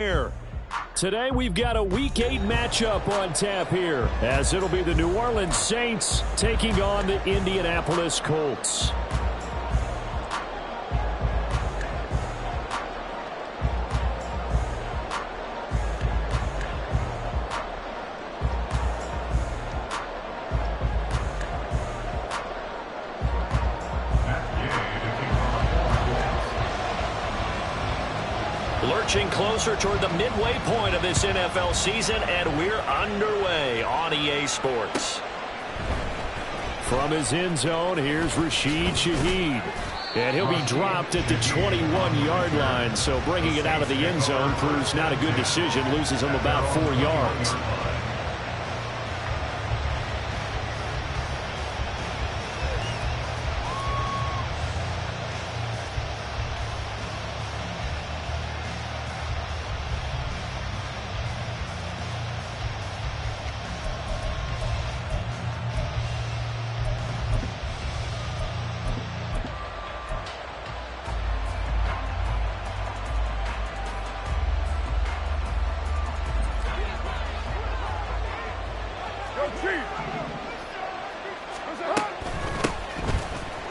Here. Today we've got a Week 8 matchup on tap here, as it'll be the New Orleans Saints taking on the Indianapolis Colts. Lurching closer toward the midway point of this NFL season, and we're underway on EA Sports. From his end zone, here's Rashid Shaheed. And he'll be dropped at the 21-yard line, so bringing it out of the end zone proves not a good decision, loses him about 4 yards.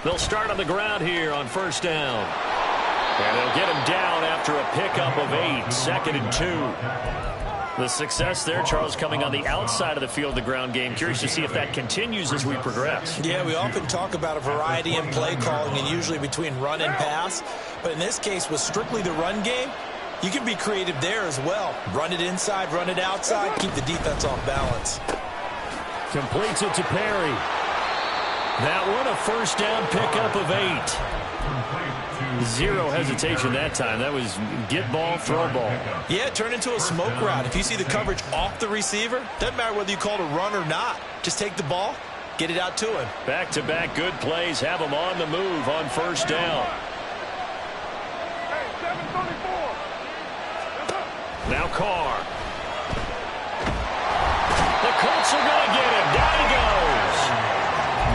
They'll start on the ground here on first down. And they'll get him down after a pickup of 8, 2nd and 2. The success there, Charles, coming on the outside of the field, the ground game. Curious to see if that continues as we progress. Yeah, we often talk about a variety in play calling and usually between run and pass. But in this case, with strictly the run game, you can be creative there as well. Run it inside, run it outside, keep the defense off balance. Completes it to Perry. That one, a first down pickup of 8. Zero hesitation that time. That was get ball, throw ball. Yeah, turn into a smoke route. If you see the coverage off the receiver, doesn't matter whether you call it a run or not. Just take the ball, get it out to him. Back-to-back good plays have him on the move on first down. Now Carr. The Colts are going to get him. Down he goes.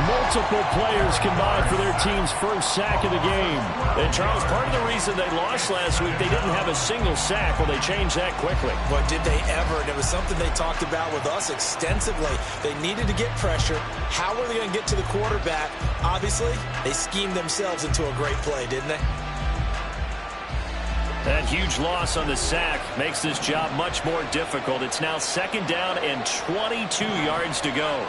Multiple players combined for their team's first sack of the game. And, Charles, part of the reason they lost last week, they didn't have a single sack. Well, they changed that quickly. But did they ever? And it was something they talked about with us extensively. They needed to get pressure. How were they going to get to the quarterback? Obviously, they schemed themselves into a great play, didn't they? That huge loss on the sack makes this job much more difficult. It's now 2nd down and 22 yards to go.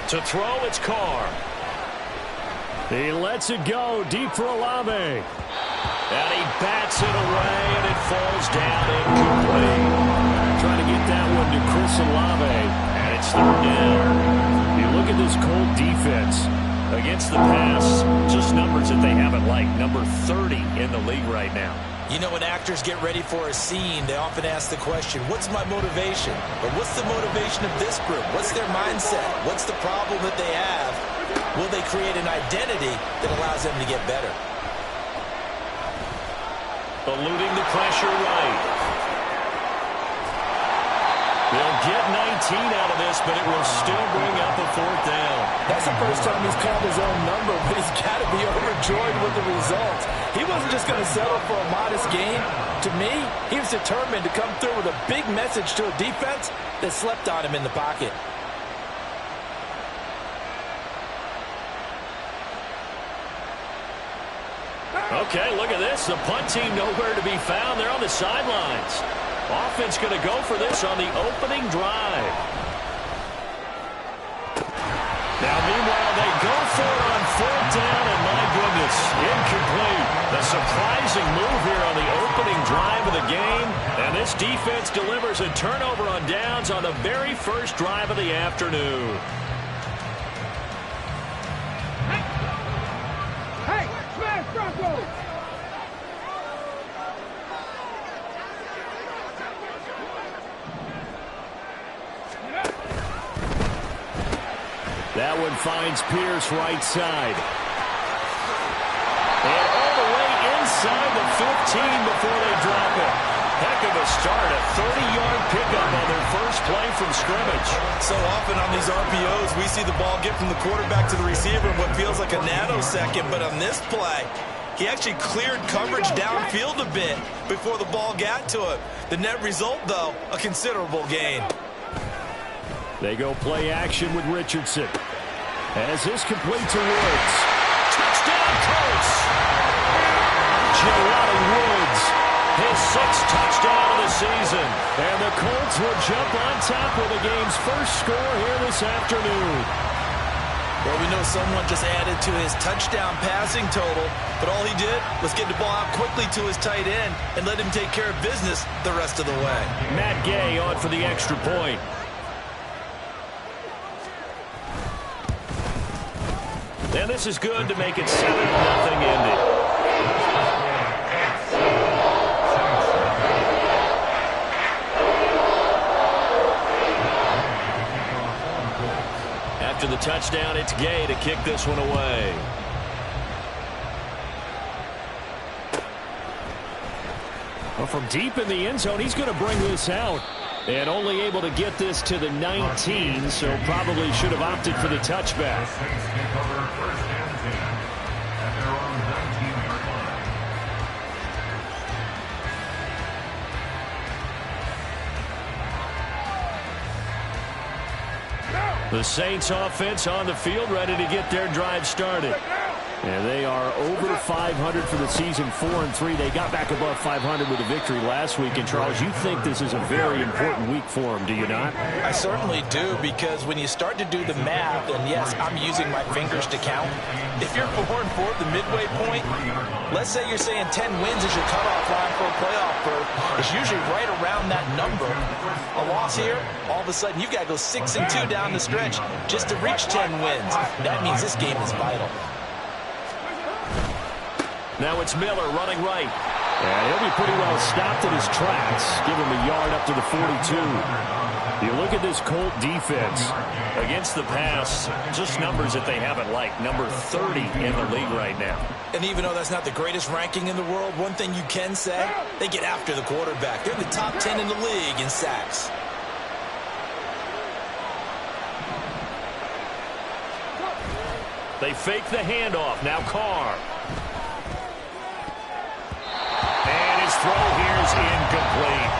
To throw, it's Carr. He lets it go deep for Olave. And he bats it away, and it falls down incomplete. Trying to get that one to Chris Olave, and it's 3rd down. You look at this Colt defense against the pass, just numbers that they haven't liked. Number 30 in the league right now. You know, when actors get ready for a scene, they often ask the question, what's my motivation? But what's the motivation of this group? What's their mindset? What's the problem that they have? Will they create an identity that allows them to get better? Eluding the pressure right. They'll get 19 out of this, but it will still bring up a 4th down. That's the first time he's called his own number, but he's got to be overjoyed with the results. He wasn't just going to settle for a modest gain. To me, he was determined to come through with a big message to a defense that slept on him in the pocket. Okay, look at this. The punt team nowhere to be found. They're on the sidelines. Offense going to go for this on the opening drive. Now, meanwhile, they go for it on 4th down, and my goodness, incomplete. The surprising move here on the opening drive of the game, and this defense delivers a turnover on downs on the very first drive of the afternoon. Hey, smash Bronco! That one finds Pierce right side. And all the way inside the 15 before they drop it. Heck of a start, a 30-yard pickup on their first play from scrimmage. So often on these RPOs, we see the ball get from the quarterback to the receiver in what feels like a nanosecond, but on this play, he actually cleared coverage downfield a bit before the ball got to him. The net result, though, a considerable gain. They go play action with Richardson. As this complete to Woods. Touchdown, Colts! Jelani Woods, his 6th touchdown of the season. And the Colts will jump on top with the game's first score here this afternoon. Well, we know someone just added to his touchdown passing total, but all he did was get the ball out quickly to his tight end and let him take care of business the rest of the way. Matt Gay on for the extra point. And this is good to make it 7-0 Indy. After the touchdown, it's Gay to kick this one away. Well, from deep in the end zone, he's going to bring this out. And only able to get this to the 19, so probably should have opted for the touchback. The Saints offense on the field, ready to get their drive started. And they are over 500 for the season, 4-3. They got back above 500 with a victory last week. And, Charles, you think this is a very important week for them, do you not? I certainly do, because when you start to do the math, and yes, I'm using my fingers to count, if you're 4-4 at the midway point, let's say you're saying 10 wins is your cutoff line for a playoff berth. It's usually right around that number. A loss here, all of a sudden you've got to go 6-2 down the stretch just to reach 10 wins. That means this game is vital. Now it's Miller running right. And he'll be pretty well stopped in his tracks. Give him a yard up to the 42. You look at this Colt defense. Against the pass, just numbers that they haven't liked. Number 30 in the league right now. And even though that's not the greatest ranking in the world, one thing you can say, they get after the quarterback. They're in the top 10 in the league in sacks. They fake the handoff. Now Carr. And his throw here is incomplete.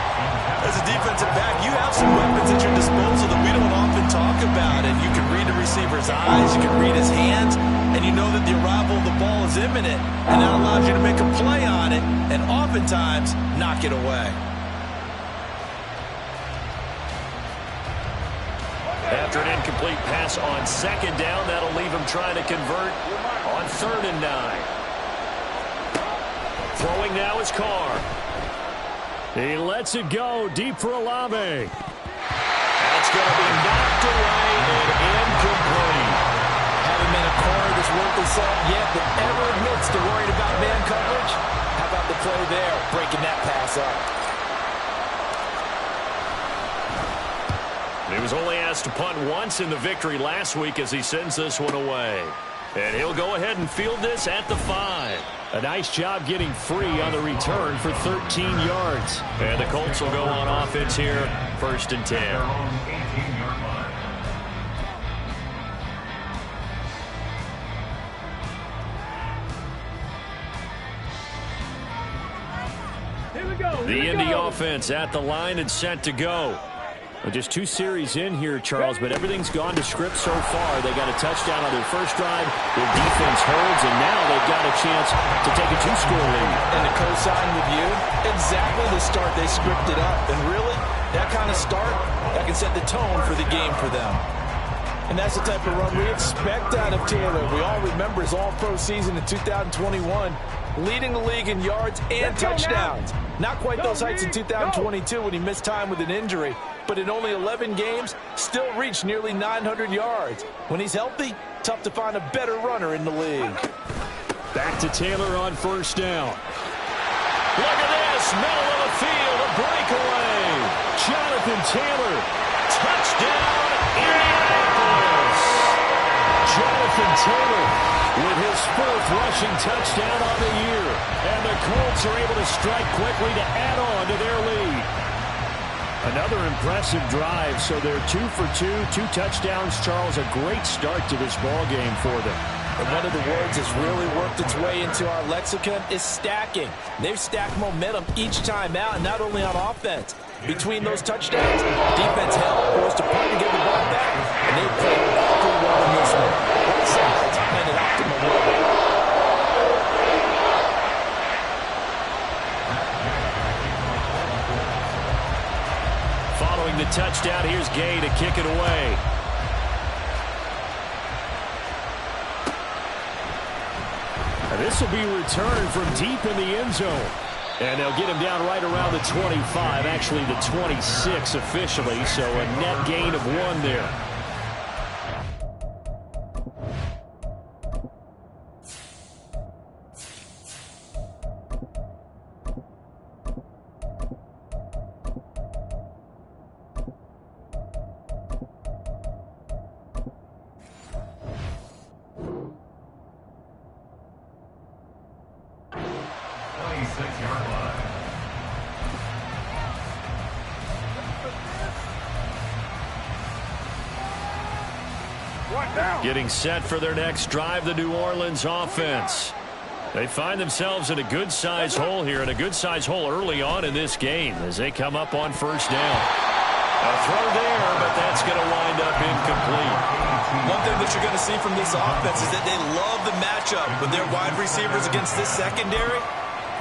As a defensive back, you have some weapons at your disposal that we don't often talk about. And you can read the receiver's eyes, you can read his hands, and you know that the arrival of the ball is imminent. And that allows you to make a play on it and oftentimes knock it away. After an incomplete pass on 2nd down, that'll leave him trying to convert on 3rd and 9. Throwing now is Carr. He lets it go deep for Olave. That's going to be knocked away and incomplete. Haven't been a corner that's worth the salt yet that ever admits to worrying about man coverage. How about the play there, breaking that pass up? He was only asked to punt once in the victory last week as he sends this one away. And he'll go ahead and field this at the 5. A nice job getting free on the return for 13 yards. And the Colts will go on offense here, 1st and 10. The Indy offense at the line and set to go. Well, just 2 series in here, Charles, but everything's gone to script so far. They got a touchdown on their first drive. Their defense holds, and now they've got a chance to take a 2-score lead. And to co-sign with you, exactly the start they scripted up. And really, that kind of start, that can set the tone for the game for them. And that's the type of run we expect out of Taylor. We all remember his all-pro season in 2021, leading the league in yards and touchdowns. Not quite those heights in 2022 when he missed time with an injury, but in only 11 games, still reached nearly 900 yards. When he's healthy, tough to find a better runner in the league. Back to Taylor on 1st down. Look at this, middle of the field, a breakaway. Jonathan Taylor, touchdown, Indianapolis. Jonathan Taylor with his 4th rushing touchdown on the year. And the Colts are able to strike quickly to add on to their lead. Another impressive drive, so they're 2 for 2, 2 touchdowns. Charles, a great start to this ball game for them. And one of the words that's really worked its way into our lexicon is stacking. They've stacked momentum each time out, and not only on offense. Between those touchdowns, defense held, forced to punt and get the ball back, and they played awfully well in this one. Both sides playing at optimal level. Following the touchdown, here's Gay to kick it away. This will be returned from deep in the end zone. And they'll get him down right around the 25, actually the 26 officially, so a net gain of 1 there. Getting set for their next drive, the New Orleans offense. They find themselves in a good-sized hole here, and a good-sized hole early on in this game as they come up on 1st down. A throw there, but that's going to wind up incomplete. One thing that you're going to see from this offense is that they love the matchup with their wide receivers against this secondary.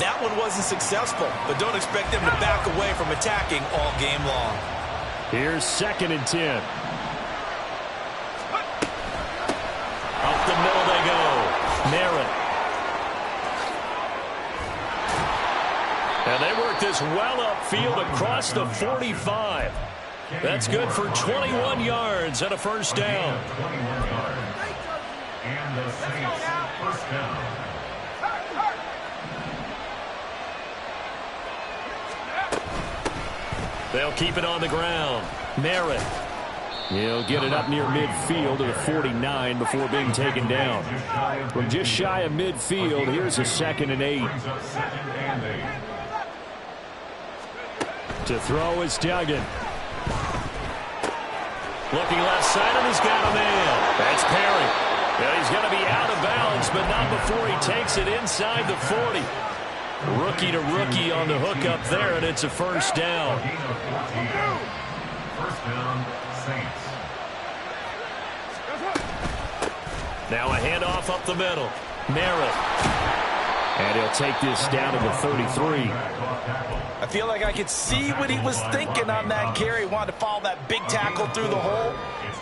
That one wasn't successful, but don't expect them to back away from attacking all game long. Here's 2nd and 10. Up the middle they go. Merritt. And they work this well upfield across the 45. That's good for 21 yards and a 1st down. And the Saints 1st down. They'll keep it on the ground. Merritt. He'll get it up near midfield to the 49 before being taken down. From just shy of midfield, here's a 2nd and 8. To throw is Duggan. Looking left side, and he's got a man. That's Perry. Yeah, he's going to be out of bounds, but not before he takes it inside the 40. Rookie to rookie on the hook up there, and it's a 1st down. 1st down, Saints. Now a handoff up the middle. Merritt. And he'll take this down to the 33. I feel like I could see what he was thinking on that carry. Wanted to follow that big tackle through the hole.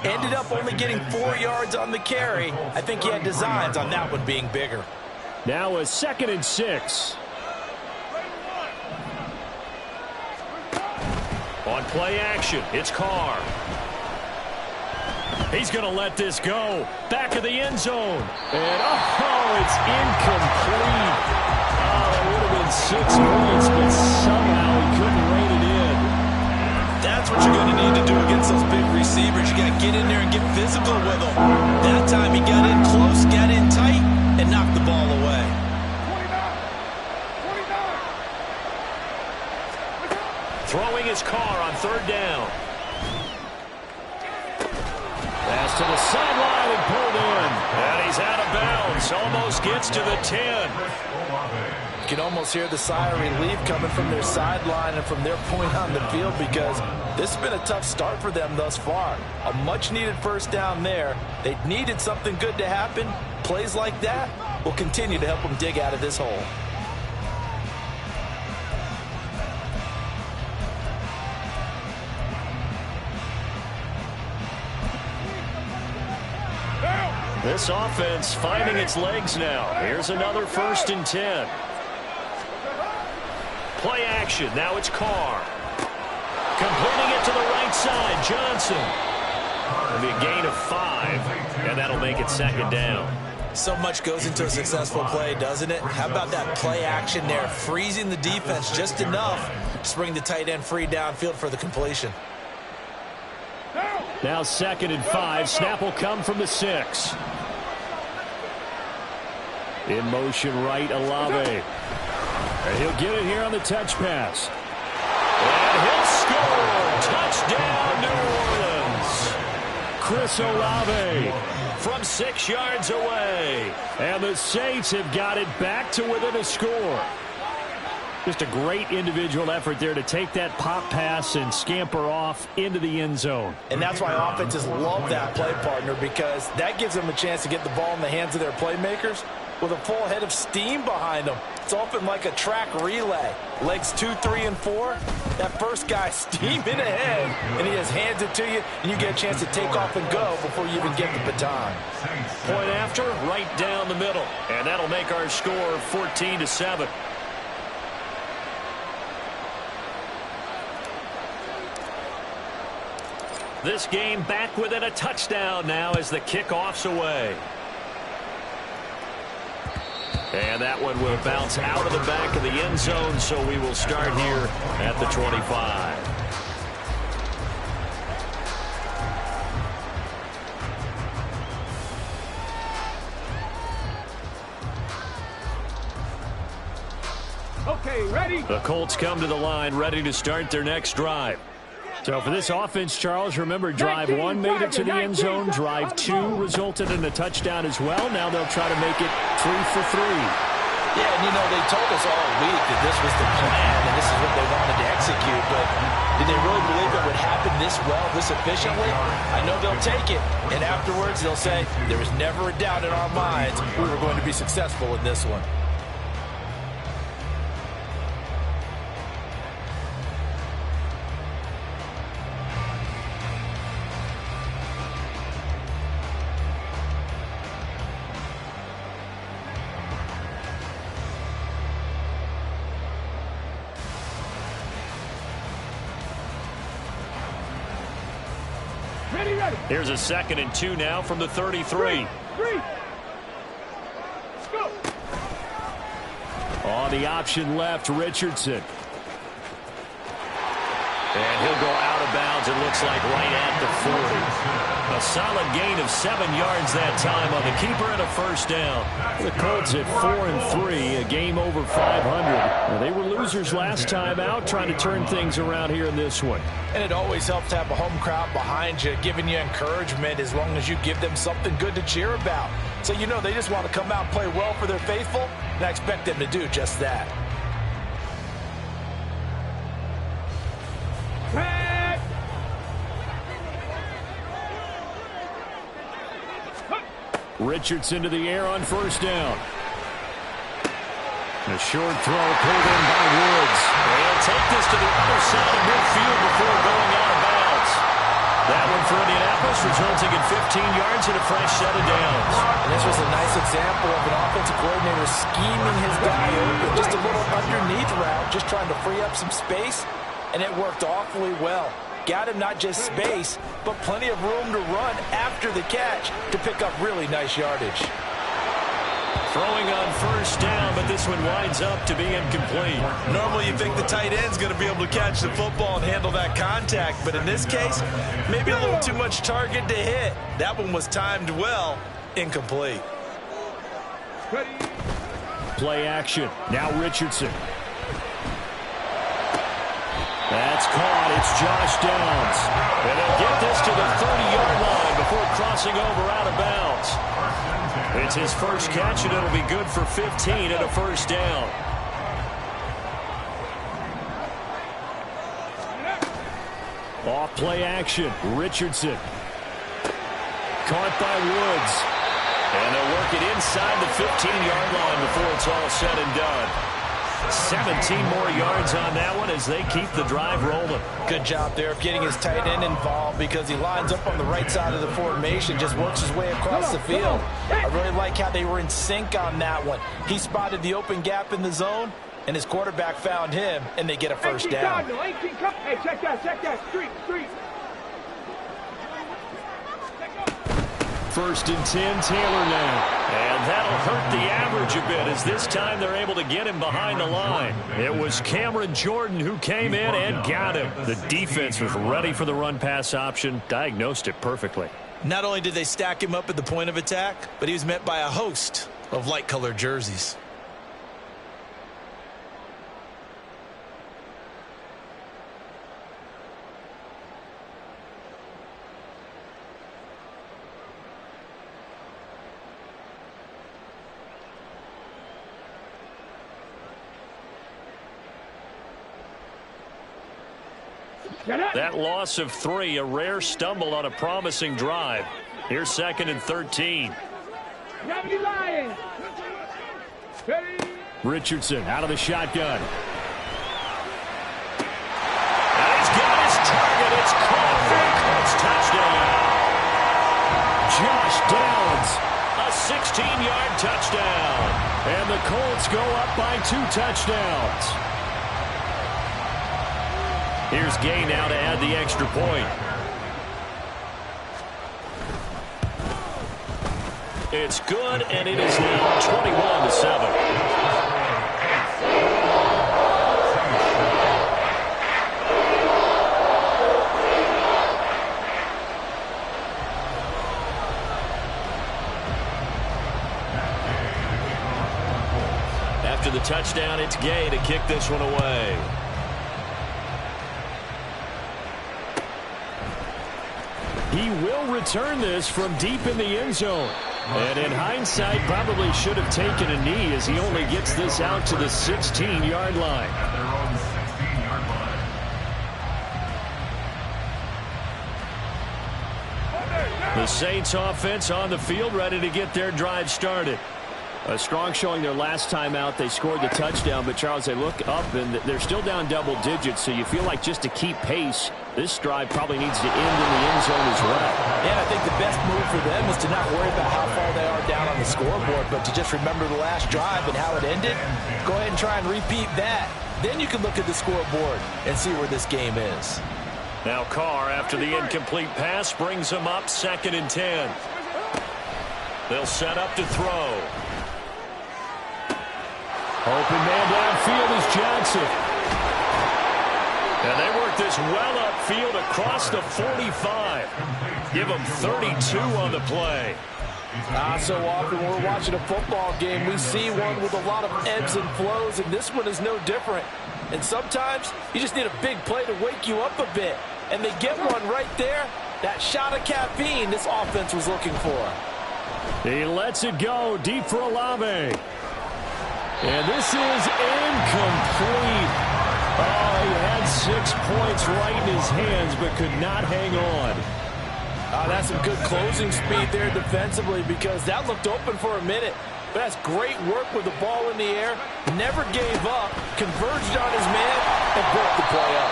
Ended up only getting 4 yards on the carry. I think he had designs on that one being bigger. Now a 2nd and 6. On play action, it's Carr. He's going to let this go. Back of the end zone. And, oh, it's incomplete. Oh, that would have been 6 points, but somehow he couldn't rein it in. That's what you're going to need to do against those big receivers. You got to get in there and get physical with them. That time he got in close, got in tight, and knocked the ball away. 29. Throwing his Carr on 3rd down. Pass to the sideline and pulled in. And he's out of bounds. Almost gets to the 10. You can almost hear the sigh of relief coming from their sideline and from their point on the field, because this has been a tough start for them thus far. A much-needed 1st down there. They needed something good to happen. Plays like that will continue to help them dig out of this hole. This offense finding its legs now. Here's another 1st and 10. Play action. Now it's Carr. Completing it to the right side. Johnson. It'll be a gain of 5, and that'll make it 2nd down. So much goes into a successful play, doesn't it? How about that play action there? Freezing the defense just enough to bring the tight end free downfield for the completion. Now 2nd and 5. Snap will come from the 6. In motion right, Olave. And he'll get it here on the touch pass. And he'll score! Touchdown, New Orleans! Chris Olave from 6 yards away. And the Saints have got it back to within a score. Just a great individual effort there to take that pop pass and scamper off into the end zone. And that's why offenses love that play, partner, because that gives them a chance to get the ball in the hands of their playmakers with a full head of steam behind them. It's often like a track relay. Legs 2, 3, and 4. That first guy steaming ahead, and he just hands it to you, and you get a chance to take off and go before you even get the baton. Point after, right down the middle. And that'll make our score 14-7. This game back within a touchdown now as the kickoff's away. And that one will bounce out of the back of the end zone, so we will start here at the 25. Okay, ready? The Colts come to the line, ready to start their next drive. So for this offense, Charles, remember, drive 1 made it to the end zone. Drive 2 resulted in a touchdown as well. Now they'll try to make it 3 for 3. Yeah, and you know, they told us all week that this was the plan and this is what they wanted to execute, but did they really believe it would happen this well, this efficiently? I know they'll take it, and afterwards they'll say, there was never a doubt in our minds we were going to be successful in this one. Here's a 2nd and 2 now from the 33. Go. On the option left, Richardson. And he'll go out of bounds, it looks like, right at the 40. A solid gain of 7 yards that time on the keeper and a first down. The Colts at 4-3, a game over 500. Well, they were losers last time out, trying to turn things around here in this one. And it always helps to have a home crowd behind you, giving you encouragement as long as you give them something good to cheer about. So you know they just want to come out and play well for their faithful, and I expect them to do just that. Richardson to the air on first down. A short throw pulled in by Woods. They'll take this to the other side of midfield before going out of bounds. That one for Indianapolis, resulting in 15 yards and a fresh set of downs. And this was a nice example of an offensive coordinator scheming his guy open. Just a little underneath route, just trying to free up some space, and it worked awfully well. Got him not just space, but plenty of room to run after the catch to pick up really nice yardage. Throwing on first down, but this one winds up to be incomplete. Normally you think the tight end's going to be able to catch the football and handle that contact, but in this case, maybe a little too much target to hit. That one was timed well, incomplete. Play action. Now Richardson. That's caught. It's Josh Downs. And they'll get this to the 30-yard line before crossing over out of bounds. It's his first catch, and it'll be good for 15 and a first down. Off play action. Richardson. Caught by Woods. And they'll work it inside the 15-yard line before it's all said and done. 17 more yards on that one as they keep the drive rolling. Good job there of getting his tight end involved because he lines up on the right side of the formation, just works his way across the field. I really like how they were in sync on that one. He spotted the open gap in the zone, and his quarterback found him, and they get a first down. Hey, check that. Street. 1st and 10, Taylor now. And that'll hurt the average a bit as this time they're able to get him behind the line. It was Cameron Jordan who came in and got him. The defense was ready for the run-pass option, diagnosed it perfectly. Not only did they stack him up at the point of attack, but he was met by a host of light-colored jerseys. That loss of 3, a rare stumble on a promising drive. Here's 2nd and 13. Richardson out of the shotgun. And he's got his target. It's caught for a Colts touchdown. Josh Downs, a 16-yard touchdown. And the Colts go up by 2 touchdowns. Here's Gay now to add the extra point. It's good, and it is now 21-7. After the touchdown, it's Gay to kick this one away. He will return this from deep in the end zone. And in hindsight, probably should have taken a knee as he only gets this out to the 16-yard line. The Saints offense on the field ready to get their drive started. A strong showing their last time out. They scored the touchdown, but Charles, they look up and they're still down double digits, so you feel like just to keep pace, this drive probably needs to end in the end zone as well. Yeah, I think the best move for them is to not worry about how far they are down on the scoreboard, but to just remember the last drive and how it ended. Go ahead and try and repeat that. Then you can look at the scoreboard and see where this game is. Now Carr, after the incomplete pass, brings them up 2nd and 10. They'll set up to throw. Open man downfield is Johnson. And they work this well upfield across the 45. Give them 32 on the play. So often when we're watching a football game, we see one with a lot of ebbs and flows, and this one is no different. And sometimes you just need a big play to wake you up a bit. And they get one right there. That shot of caffeine this offense was looking for. He lets it go deep for Olave. And this is incomplete. Oh, he had 6 points right in his hands, but could not hang on. That's some good closing speed there defensively, because that looked open for a minute. But that's great work with the ball in the air. Never gave up, converged on his man, and broke the play up.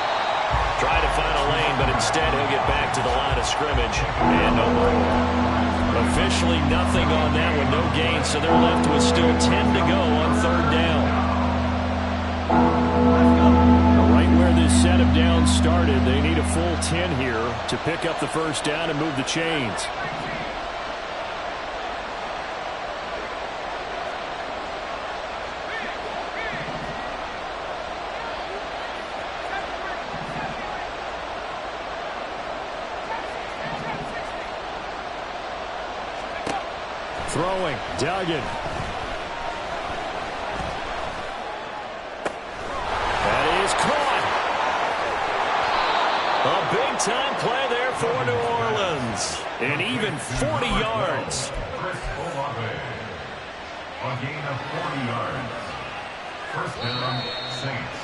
Try to find a lane, but instead he'll get back to the line of scrimmage. And officially nothing on that one, no gain, so they're left with still 10 to go on 3rd down. Right where this set of downs started, they need a full 10 here to pick up the 1st down and move the chains. Throwing, Duggan. That is caught. A big-time play there for New Orleans. And even 40 yards. A gain of 40 yards. 1st down, Saints.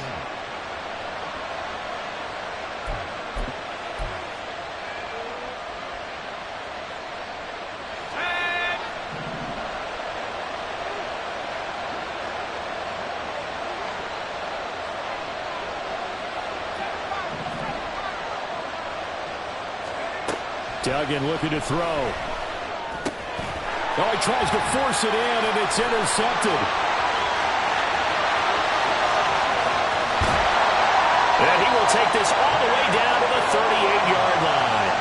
Duggan looking to throw. Oh, he tries to force it in, and it's intercepted. And he will take this all the way down to the 38-yard line.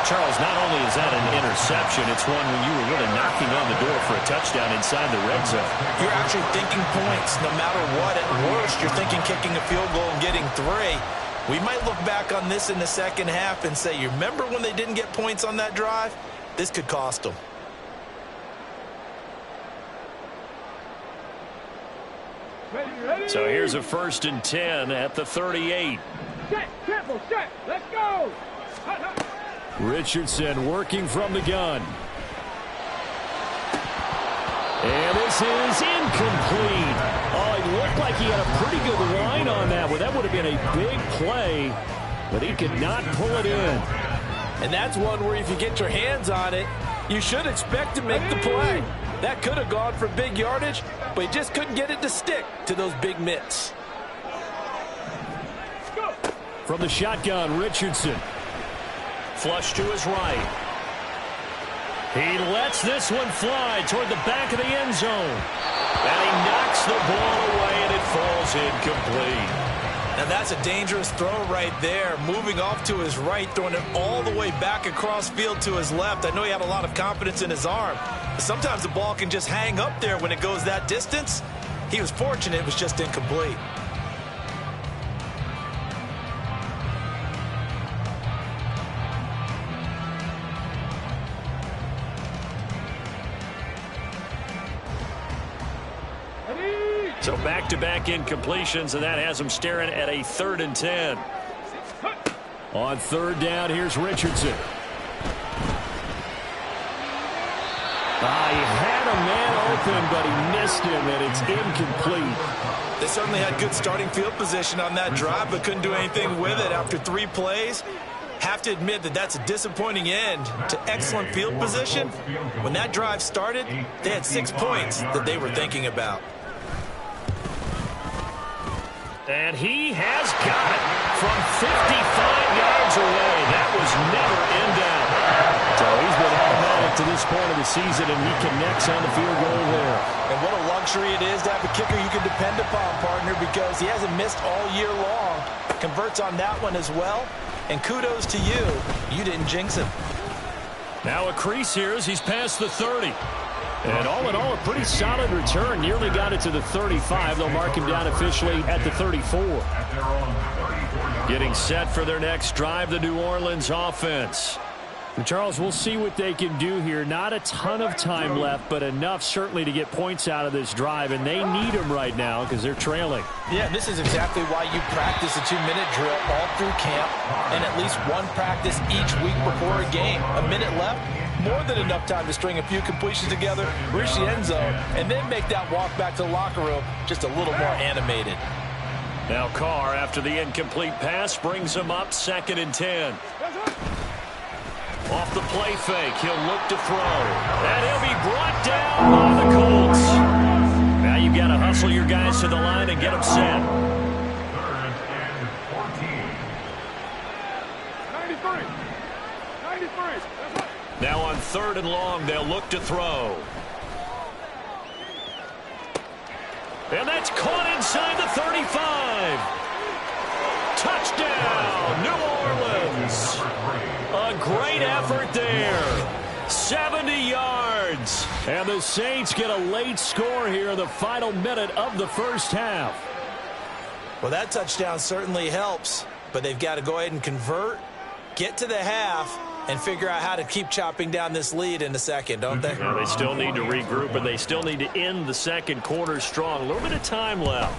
Charles, not only is that an interception, it's one when you were really knocking on the door for a touchdown inside the red zone. You're actually thinking points no matter what. At worst, you're thinking kicking a field goal and getting 3. We might look back on this in the second half and say, you remember when they didn't get points on that drive? This could cost them. So here's a 1st and 10 at the 38. Set, careful, set, let's go. Hut, hut. Richardson working from the gun. And this is incomplete. Oh, it looked like he had a pretty good line on that one. That would have been a big play, but he could not pull it in. And that's one where if you get your hands on it, you should expect to make the play. That could have gone for big yardage, but he just couldn't get it to stick to those big mitts. From the shotgun, Richardson. Flush to his right. He lets this one fly toward the back of the end zone. And he knocks the ball away, and it falls incomplete. Now that's a dangerous throw right there. Moving off to his right, throwing it all the way back across field to his left. I know he had a lot of confidence in his arm. But sometimes the ball can just hang up there when it goes that distance. He was fortunate it was just incomplete. So back-to-back incompletions, and that has him staring at a 3rd and 10. On 3rd down, here's Richardson. He had a man open, but he missed him, and it's incomplete. They certainly had good starting field position on that drive, but couldn't do anything with it after 3 plays. Have to admit that that's a disappointing end to excellent field position. When that drive started, they had 6 points that they were thinking about. And he has got it from 55 yards away. That was never in doubt. So he's been automatic to this point of the season, and he connects on the field goal there. And what a luxury it is to have a kicker you can depend upon, partner, because he hasn't missed all year long. Converts on that one as well. And kudos to you. You didn't jinx him. Now a crease here as he's past the 30. And all in all, a pretty solid return. Nearly got it to the 35. They'll mark him down officially at the 34. Getting set for their next drive, the New Orleans offense. And Charles, we'll see what they can do here. Not a ton of time left, but enough certainly to get points out of this drive. And they need them right now because they're trailing. Yeah, this is exactly why you practice a 2-minute drill all through camp and at least one practice each week before a game. A minute left. More than enough time to string a few completions together, reach the end zone, and then make that walk back to the locker room just a little more animated. Now Carr, after the incomplete pass, brings him up 2nd and 10. Off the play fake, he'll look to throw. And he'll be brought down by the Colts. Now you've got to hustle your guys to the line and get them set. 3rd and 14. 93. 93. Now on 3rd and long, they'll look to throw. And that's caught inside the 35. Touchdown, New Orleans. A great effort there. 70 yards. And the Saints get a late score here in the final minute of the first half. Well, that touchdown certainly helps, but they've got to go ahead and convert, get to the half, and figure out how to keep chopping down this lead in the second, don't they? Yeah, they still need to regroup, and they still need to end the second quarter strong. A little bit of time left.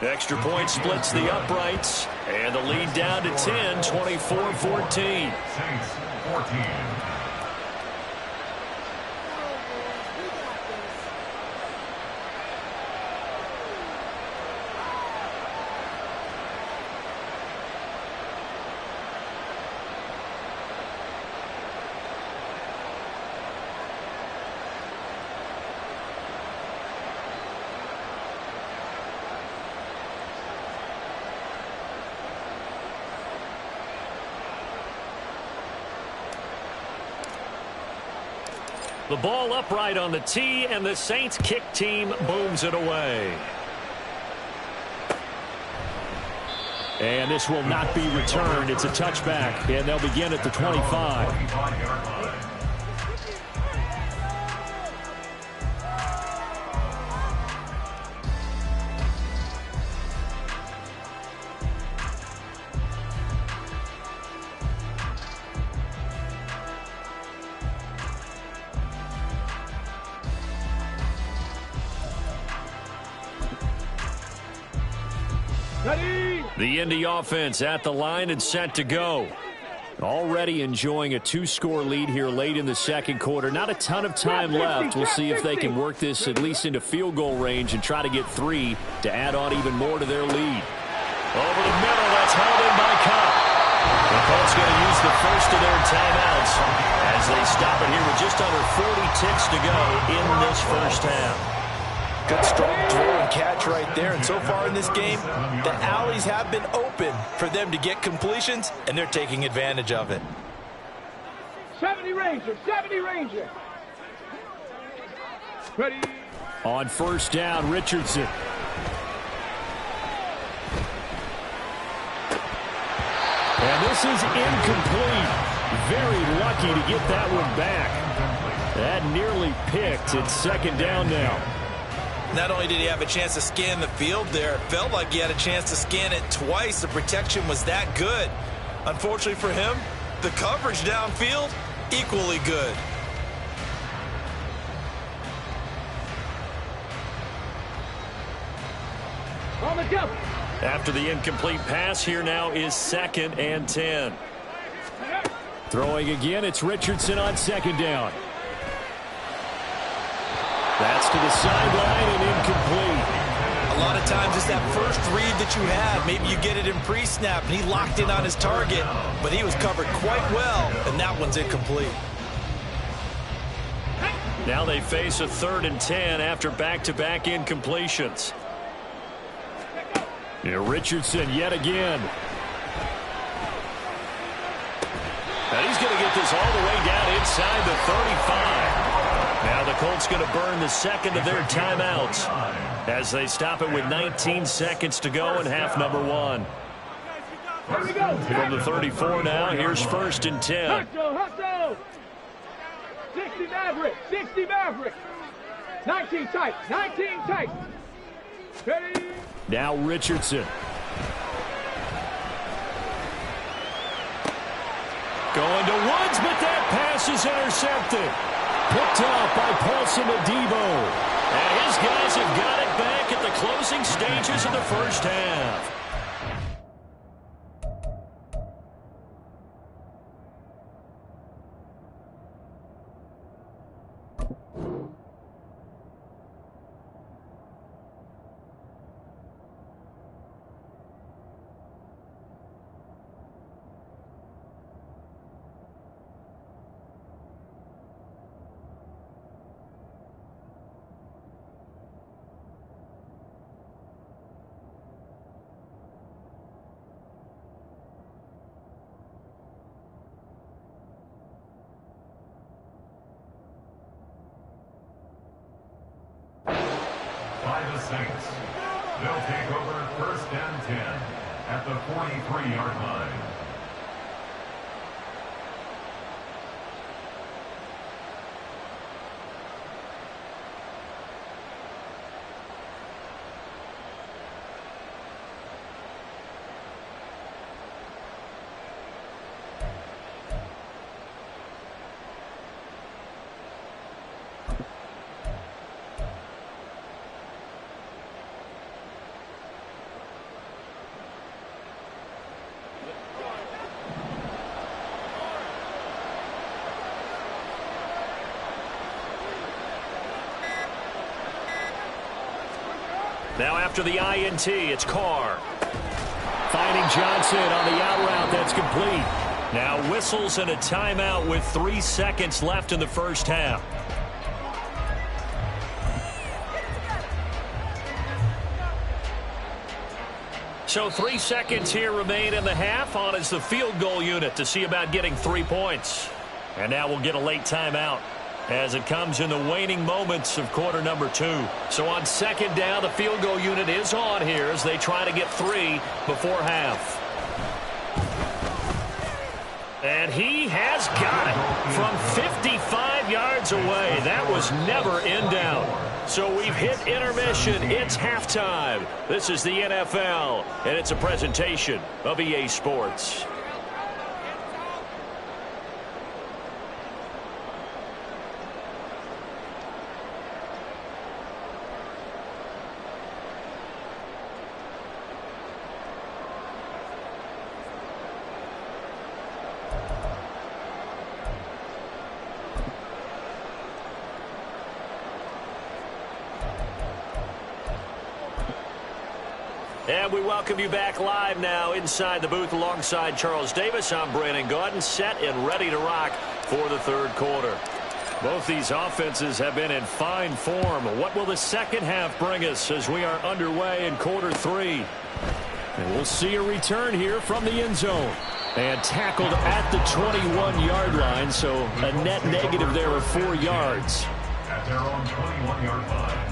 Extra point splits the uprights, and the lead down to 10, 24-14. Saints 14. The ball upright on the tee, and the Saints kick team booms it away. And this will not be returned. It's a touchback, and they'll begin at the 25. 25-yard line. Ready? The Indy offense at the line and set to go. Already enjoying a 2-score lead here late in the second quarter. Not a ton of time left. We'll see if they can work this at least into field goal range and try to get 3 to add on even more to their lead. Over the middle, that's held in by Cup. The Colts going to use the first of their timeouts as they stop it here with just under 40 ticks to go in this first half. Good strong throw and catch right there. And so far in this game, the alleys have been open for them to get completions, and they're taking advantage of it. 70 Ranger, 70 Ranger. Ready? On first down, Richardson. And this is incomplete. Very lucky to get that one back. That nearly picked. It's second down now. Not only did he have a chance to scan the field there, it felt like he had a chance to scan it twice. The protection was that good. Unfortunately for him, the coverage downfield, equally good. On the jump. After the incomplete pass, here now is 2nd and 10. Throwing again, it's Richardson on second down. That's to the sideline and incomplete. A lot of times it's that first read that you have. Maybe you get it in pre-snap, and he locked in on his target, but he was covered quite well, and that one's incomplete. Now they face a 3rd and 10 after back-to-back incompletions. Here, Richardson yet again. And he's going to get this all the way down inside the 35. Now the Colts going to burn the second of their timeouts as they stop it with 19 seconds to go in half number 1. From the 34 now, here's 1st and 10. Hustle. 60 Maverick, 60 Maverick. 19 tight, 19 tight. Ready? Now Richardson. Going to Woods, but that pass is intercepted. Picked off by Paulson Adebo. And his guys have got it back at the closing stages of the first half. By the Saints. They'll take over 1st and 10 at the 43-yard line. Now after the INT, it's Carr. Finding Johnson on the out route. That's complete. Now whistles and a timeout with 3 seconds left in the first half. So 3 seconds here remain in the half. On is the field goal unit to see about getting 3 points. And now we'll get a late timeout as it comes in the waning moments of quarter number 2. So on second down, the field goal unit is on here as they try to get 3 before half. And he has got it from 55 yards away. That was never in doubt. So we've hit intermission. It's halftime. This is the NFL, and it's a presentation of EA Sports. And we welcome you back live now inside the booth alongside Charles Davis. I'm Brandon Gaudin, set and ready to rock for the third quarter. Both these offenses have been in fine form. What will the second half bring us as we are underway in quarter three? And we'll see a return here from the end zone. And tackled at the 21-yard line, so a net negative there of 4 yards. At their own 21-yard line.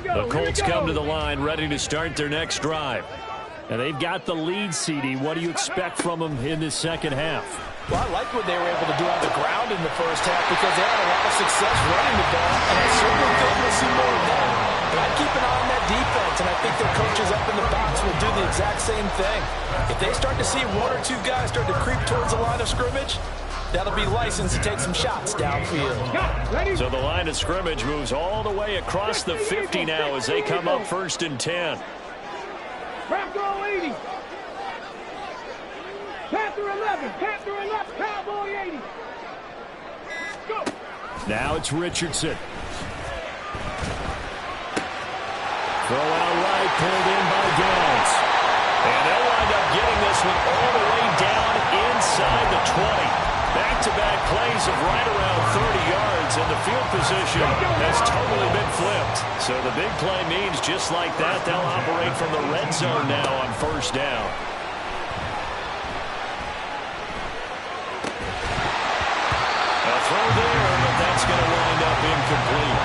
The Colts come to the line ready to start their next drive. And they've got the lead, CD. What do you expect from them in this second half? Well, I like what they were able to do on the ground in the first half because they had a lot of success running the ball, and I certainly think we'll see more of that. But I'd keep an eye on that defense, and I think their coaches up in the box will do the exact same thing. If they start to see one or two guys start to creep towards the line of scrimmage, that'll be licensed to take some shots downfield. So the line of scrimmage moves all the way across the 50 now as they come up 1st and 10. Panther 80. Panther 11. Panther 11. Cowboy 80. Go. Now it's Richardson. Throw out right, pulled in by Downs. And they'll wind up getting this one all the way down inside the 20. Back-to-back plays of right around 30 yards, and the field position has totally been flipped. So the big play means just like that, they'll operate from the red zone now on 1st down. A throw there, but that's going to wind up incomplete.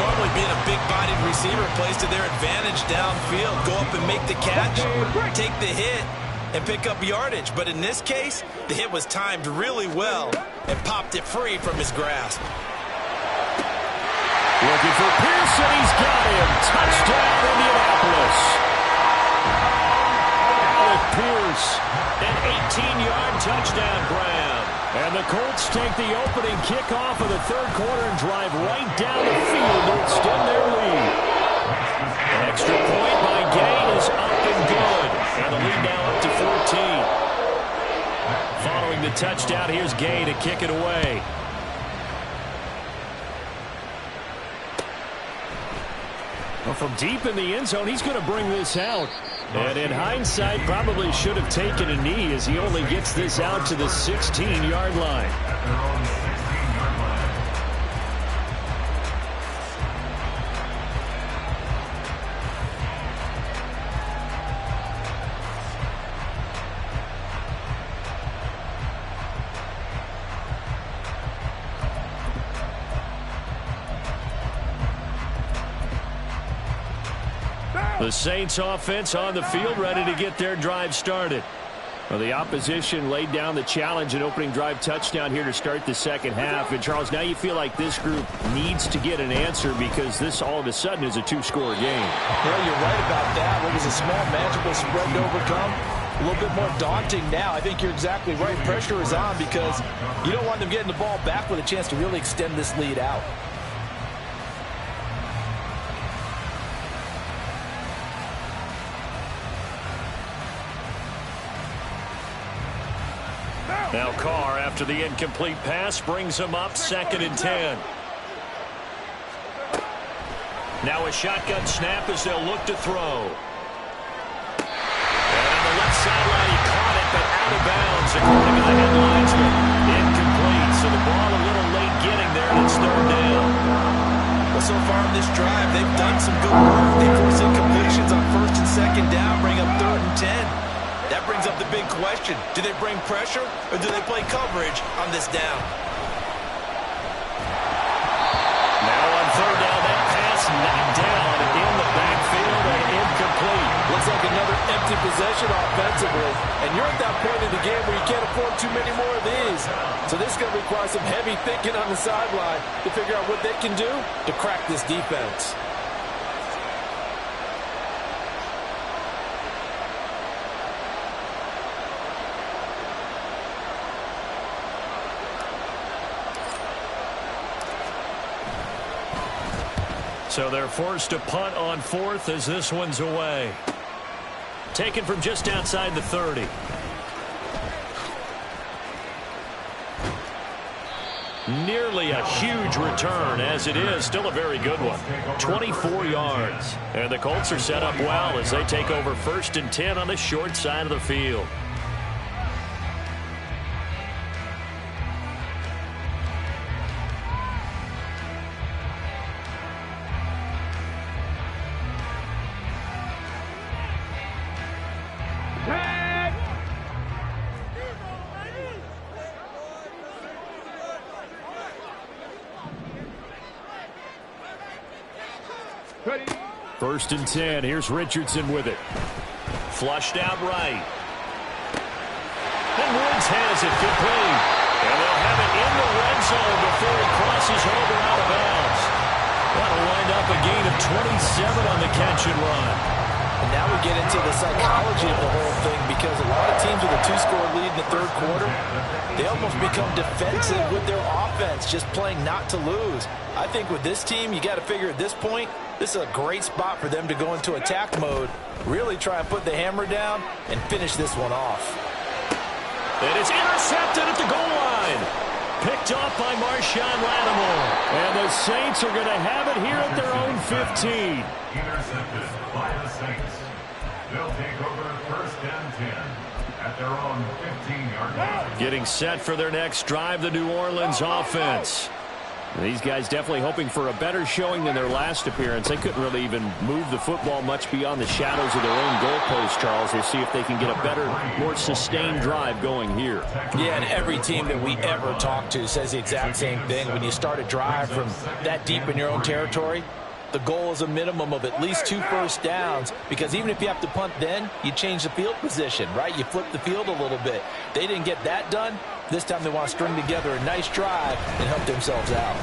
Normally being a big-bodied receiver plays to their advantage downfield. Go up and make the catch, take the hit, and pick up yardage. But in this case, the hit was timed really well and popped it free from his grasp. Looking for Pearson. He's got him. Touchdown, Indianapolis. Alec Pierce, an 18-yard touchdown grab. And the Colts take the opening kickoff of the third quarter and drive right down the field to extend their lead. An extra point by Gay is up and good. And the lead now up to 14. Following the touchdown, here's Gay to kick it away. Well, from deep in the end zone, he's going to bring this out. And in hindsight, probably should have taken a knee as he only gets this out to the 16-yard line. At their own 16-yard line. The Saints offense on the field ready to get their drive started. Well, the opposition laid down the challenge and opening drive touchdown here to start the second half. And, Charles, now you feel like this group needs to get an answer because this all of a sudden is a two-score game. Well, you're right about that. What was a small, manageable spread to overcome, a little bit more daunting now. I think you're exactly right. Pressure is on because you don't want them getting the ball back with a chance to really extend this lead out. Now Carr, after the incomplete pass, brings him up 2nd and 10. Now a shotgun snap as they'll look to throw. And on the left sideline, he caught it, but out of bounds, according to the headlines. Incomplete, so the ball a little late getting there, and it's 3rd down. Well, so far in this drive, they've done some good work. They force incompletions on 1st and 2nd down, bring up 3rd and 10. That brings up the big question. Do they bring pressure or do they play coverage on this down? Now on 3rd down, that pass knocked down in the backfield and incomplete. Looks like another empty possession offensively. And you're at that point in the game where you can't afford too many more of these. So this is going to require some heavy thinking on the sideline to figure out what they can do to crack this defense. So they're forced to punt on 4th as this one's away. Taken from just outside the 30. Nearly a huge return, as it is still a very good one. 24 yards. And the Colts are set up well as they take over 1st and 10 on the short side of the field. First and 10. Here's Richardson with it. Flushed out right. And Woods has it complete. And they'll have it in the red zone before he crosses over out of bounds. That'll wind up a gain of 27 on the catch and run. And now we get into the psychology of the whole thing, because a lot of teams with a 2-score lead in the 3rd quarter, they almost become defensive with their offense, just playing not to lose. I think with this team, you got to figure at this point, this is a great spot for them to go into attack mode, really try and put the hammer down and finish this one off. And it's intercepted at the goal line. Picked off by Marshawn Lattimore. And the Saints are going to have it here at their own 15. Intercepted by the Saints. They'll take over 1st and 10 at their own 15-yard line. Getting set for their next drive, the New Orleans offense. These guys definitely hoping for a better showing than their last appearance. They couldn't really even move the football much beyond the shadows of their own goalpost, Charles. They see if they can get a better, more sustained drive going here. Yeah, and every team that we ever talk to says the exact same thing. When you start a drive from that deep in your own territory, the goal is a minimum of at least 2 first downs, because even if you have to punt then, you change the field position, right? You flip the field a little bit. They didn't get that done. This time they want to string together a nice drive and help themselves out.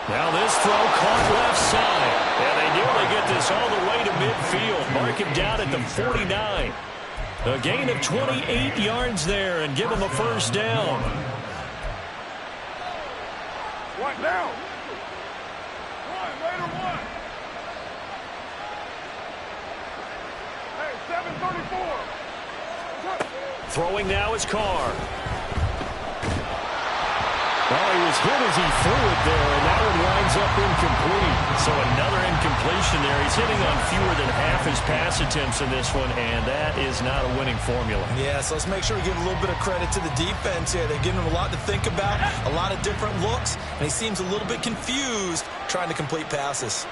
Now this throw caught left side. And they nearly get this all the way to midfield. Mark him down at the 49. A gain of 28 yards there and give him a first down. One down. Later one. Hey, 734. Throwing now is Carr. Well, he was hit as he threw it there, and that one winds up incomplete. So another incompletion there. He's hitting on fewer than half his pass attempts in this one, and that is not a winning formula. Yeah, so let's make sure we give a little bit of credit to the defense here. They're giving him a lot to think about, a lot of different looks, and he seems a little bit confused trying to complete passes.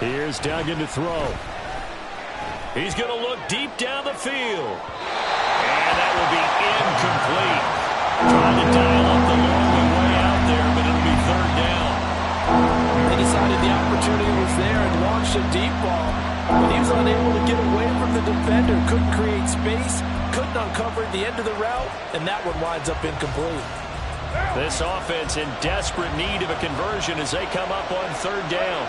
Here's Duggan to throw. He's going to look deep down the field. And that will be incomplete. Trying to dial up the long way out there, but it'll be 3rd down. They decided the opportunity was there and launched a deep ball, but he was unable to get away from the defender, couldn't create space, couldn't uncover the end of the route, and that one winds up incomplete. This offense in desperate need of a conversion as they come up on 3rd down.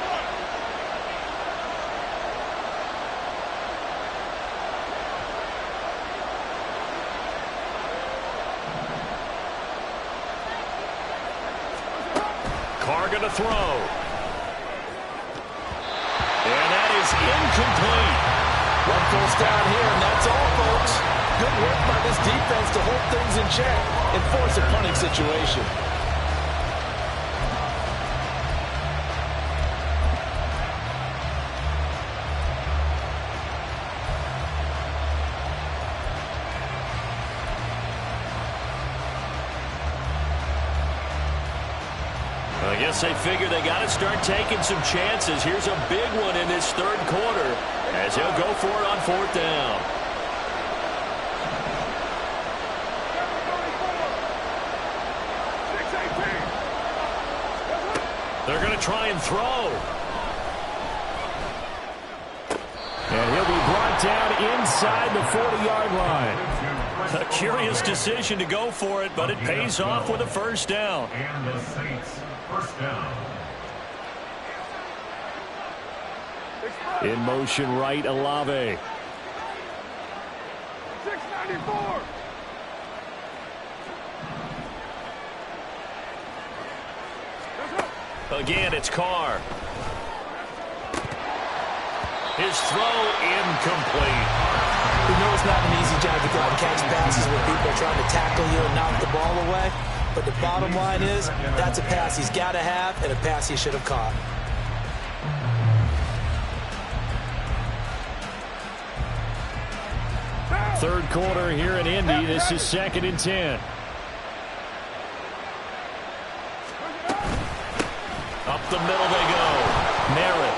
Carr going to throw. And that is incomplete. One first down here, and that's all, folks. Good work by this defense to hold things in check and force a punting situation. I guess they figure they got to start taking some chances. Here's a big one in this 3rd quarter as he'll go for it on 4th down. They're going to try and throw. And he'll be brought down inside the 40-yard line. A curious decision to go for it, but it pays off with a first down. And the Saints, first down. In motion right, Olave. 694. Again, it's Carr. His throw incomplete. You know it's not an easy job to go out and catch passes when people are trying to tackle you and knock the ball away. But the bottom line is, that's a pass he's got to have and a pass he should have caught. Third quarter here in Indy. This is 2nd and 10. Up the middle they go. Merritt.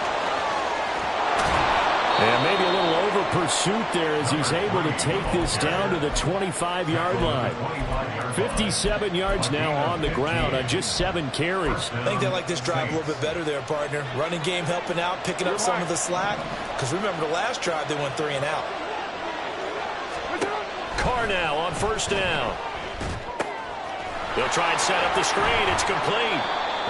And maybe a little over pursuit there as he's able to take this down to the 25-yard line. 57 yards now on the ground on just 7 carries. I think they like this drive a little bit better there, partner. Running game helping out, picking up some of the slack. Because remember the last drive, they went 3 and out. Carr now on 1st down. They'll try and set up the screen. It's complete.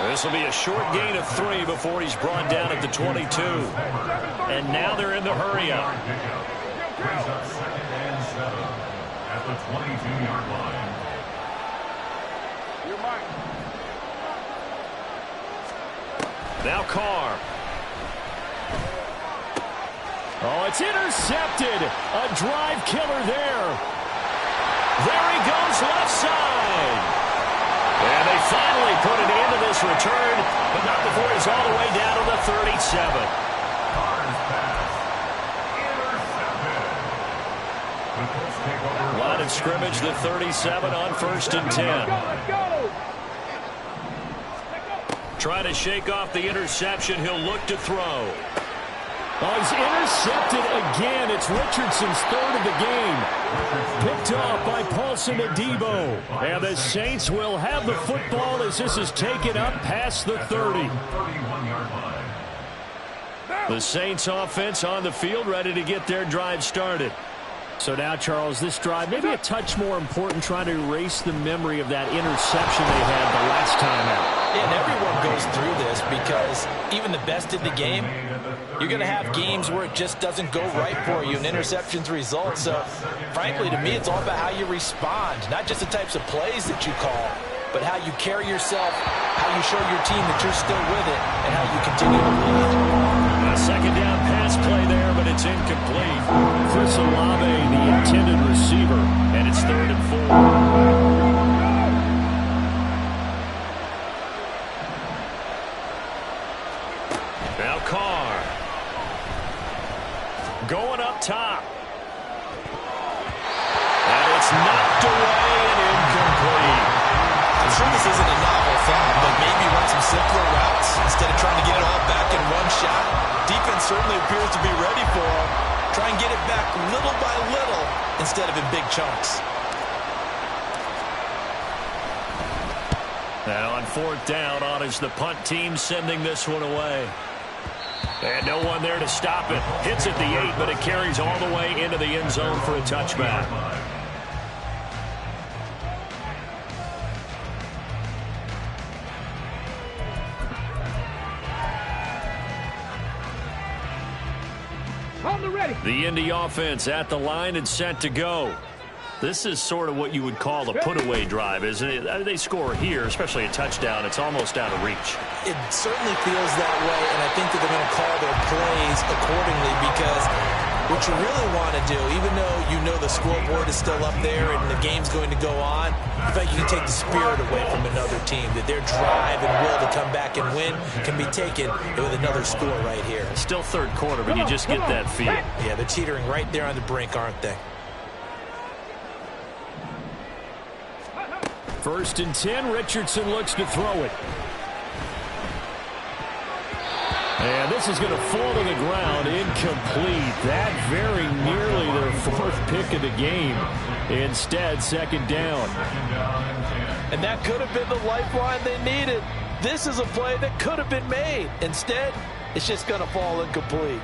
This will be a short gain of 3 before he's brought down at the 22. And now they're in the hurry-up. Brings up 2nd and 7 at the 22-yard line. Now Carr. Oh, it's intercepted. A drive killer there. There he goes left side. And they finally put an end to this return, but not before he's all the way down to the 37. Carr's pass intercepted. The Colts take over. Line of scrimmage, the 37 on 1st and 10. Let's go. Trying to shake off the interception. He'll look to throw. Oh, he's intercepted again. It's Richardson's 3rd of the game. Picked off by Paulson Adebo. And the Saints will have the football as this is taken up past the 30. 31-yard line. The Saints offense on the field ready to get their drive started. So now, Charles, this drive maybe a touch more important, trying to erase the memory of that interception they had the last time out. And everyone goes through this because even the best in the game, you're going to have games where it just doesn't go right for you and interceptions result. So, frankly, to me, it's all about how you respond, not just the types of plays that you call, but how you carry yourself, how you show your team that you're still with it, and how you continue to lead. A 2nd down pass play there, but it's incomplete. Chris Olave, the intended receiver, and it's 3rd and 4. Now Carr. Going up top. And it's knocked away and incomplete. I'm sure this isn't a novel thought, but maybe run some simpler routes instead of trying to get it all back in one shot. Defense certainly appears to be ready for him. Try and get it back little by little instead of in big chunks. Now on 4th down, on is the punt team sending this one away. And no one there to stop it. Hits at the 8, but it carries all the way into the end zone for a touchback. On the ready. The Indy offense at the line and set to go. This is sort of what you would call the put-away drive, isn't it? They score here, especially a touchdown. It's almost out of reach. It certainly feels that way, and I think that they're going to call their plays accordingly because what you really want to do, even though you know the scoreboard is still up there and the game's going to go on, in fact, you can take the spirit away from another team, that their drive and will to come back and win can be taken with another score right here. Still 3rd quarter, but you just get that feel. Yeah, they're teetering right there on the brink, aren't they? 1st and 10, Richardson looks to throw it. And this is going to fall to the ground, incomplete. That very nearly their 4th pick of the game. Instead, 2nd down. And that could have been the lifeline they needed. This is a play that could have been made. Instead, it's just going to fall incomplete.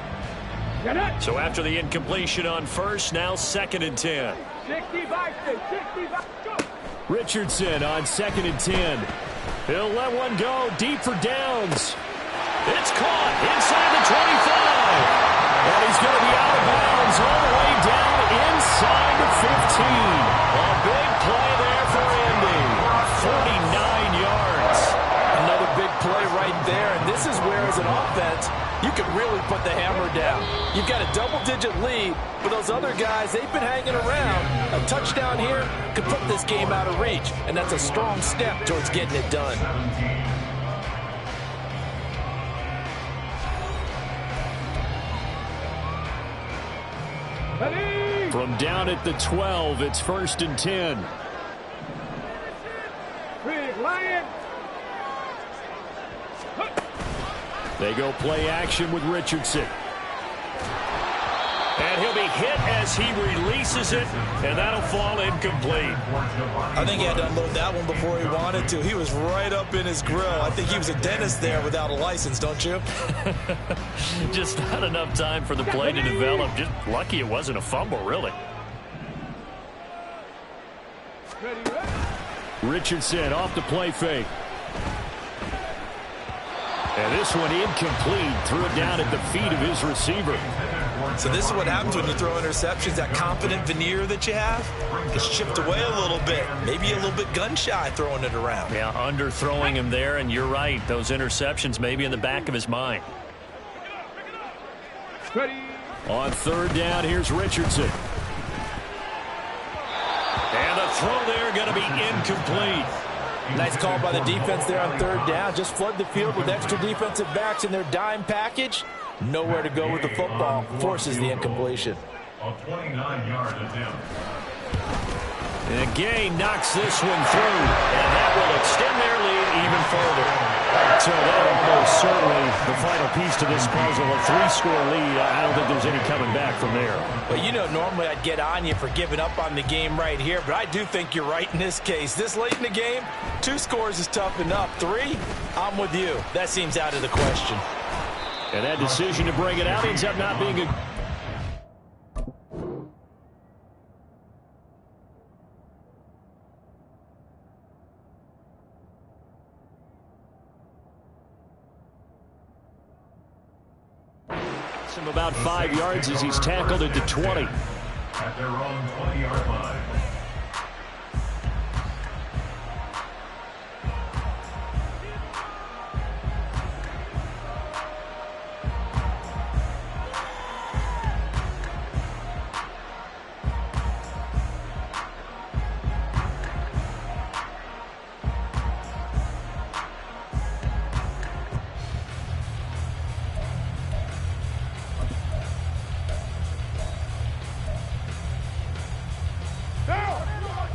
So after the incompletion on 1st, now 2nd and 10. 65, 65, go. Richardson on 2nd and 10. He'll let one go deep for downs. It's caught inside the 25. And he's going to be out of bounds all the way down inside the 15. A big play there for Indy. 49 yards. Another big play right there. You've got a double-digit lead, but those other guys, they've been hanging around. A touchdown here could put this game out of reach, and that's a strong step towards getting it done. From down at the 12, it's 1st and 10. Big Lion. They go play action with Richardson. And he'll be hit as he releases it, and that'll fall incomplete. I think he had to unload that one before he wanted to. He was right up in his grill. I think he was a dentist there without a license, don't you? Just not enough time for the play to develop. Just lucky it wasn't a fumble, really. Richardson off the play fake. And this one incomplete. Threw it down at the feet of his receiver. So this is what happens when you throw interceptions. That confident veneer that you have is chipped away a little bit. Maybe a little bit gun-shy throwing it around. Yeah, underthrowing him there, and you're right. Those interceptions may be in the back of his mind. On 3rd down, here's Richardson. And the throw there going to be incomplete. Nice call by the defense there on 3rd down. Just flood the field with extra defensive backs in their dime package. Nowhere to go with the football. Forces the incompletion. A 29-yard attempt. And again, knocks this one through. And that will extend their lead even further. So that almost certainly the final piece to this puzzle. A 3-score lead. I don't think there's any coming back from there. Well, you know, normally I'd get on you for giving up on the game right here, but I do think you're right in this case. This late in the game, 2 scores is tough enough. 3, I'm with you. That seems out of the question. And that decision to bring it out ends up not being a... Some about 5 yards as he's tackled at the 20. At their own 20-yard line.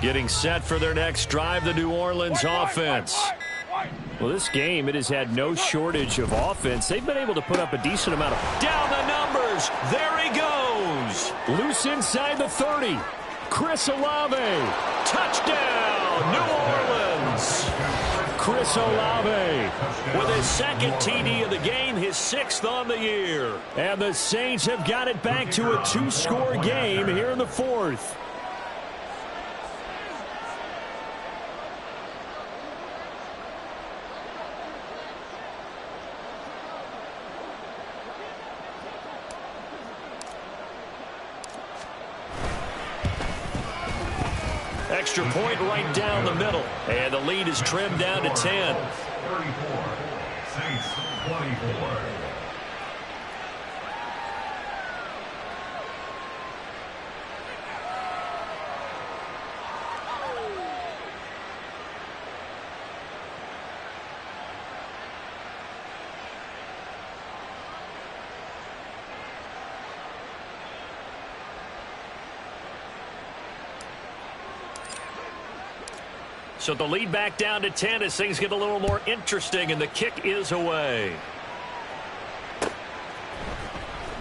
Getting set for their next drive, the New Orleans offense. Well, this game, it has had no shortage of offense. They've been able to put up a decent amount of... Down the numbers! There he goes! Loose inside the 30. Chris Olave. Touchdown, New Orleans! Chris Olave with his 2nd TD of the game, his 6th on the year. And the Saints have got it back to a 2-score game here in the 4th. Extra point right down the middle. And the lead is trimmed down to 10. 34. Saints 24. So the lead back down to 10 as things get a little more interesting, and the kick is away.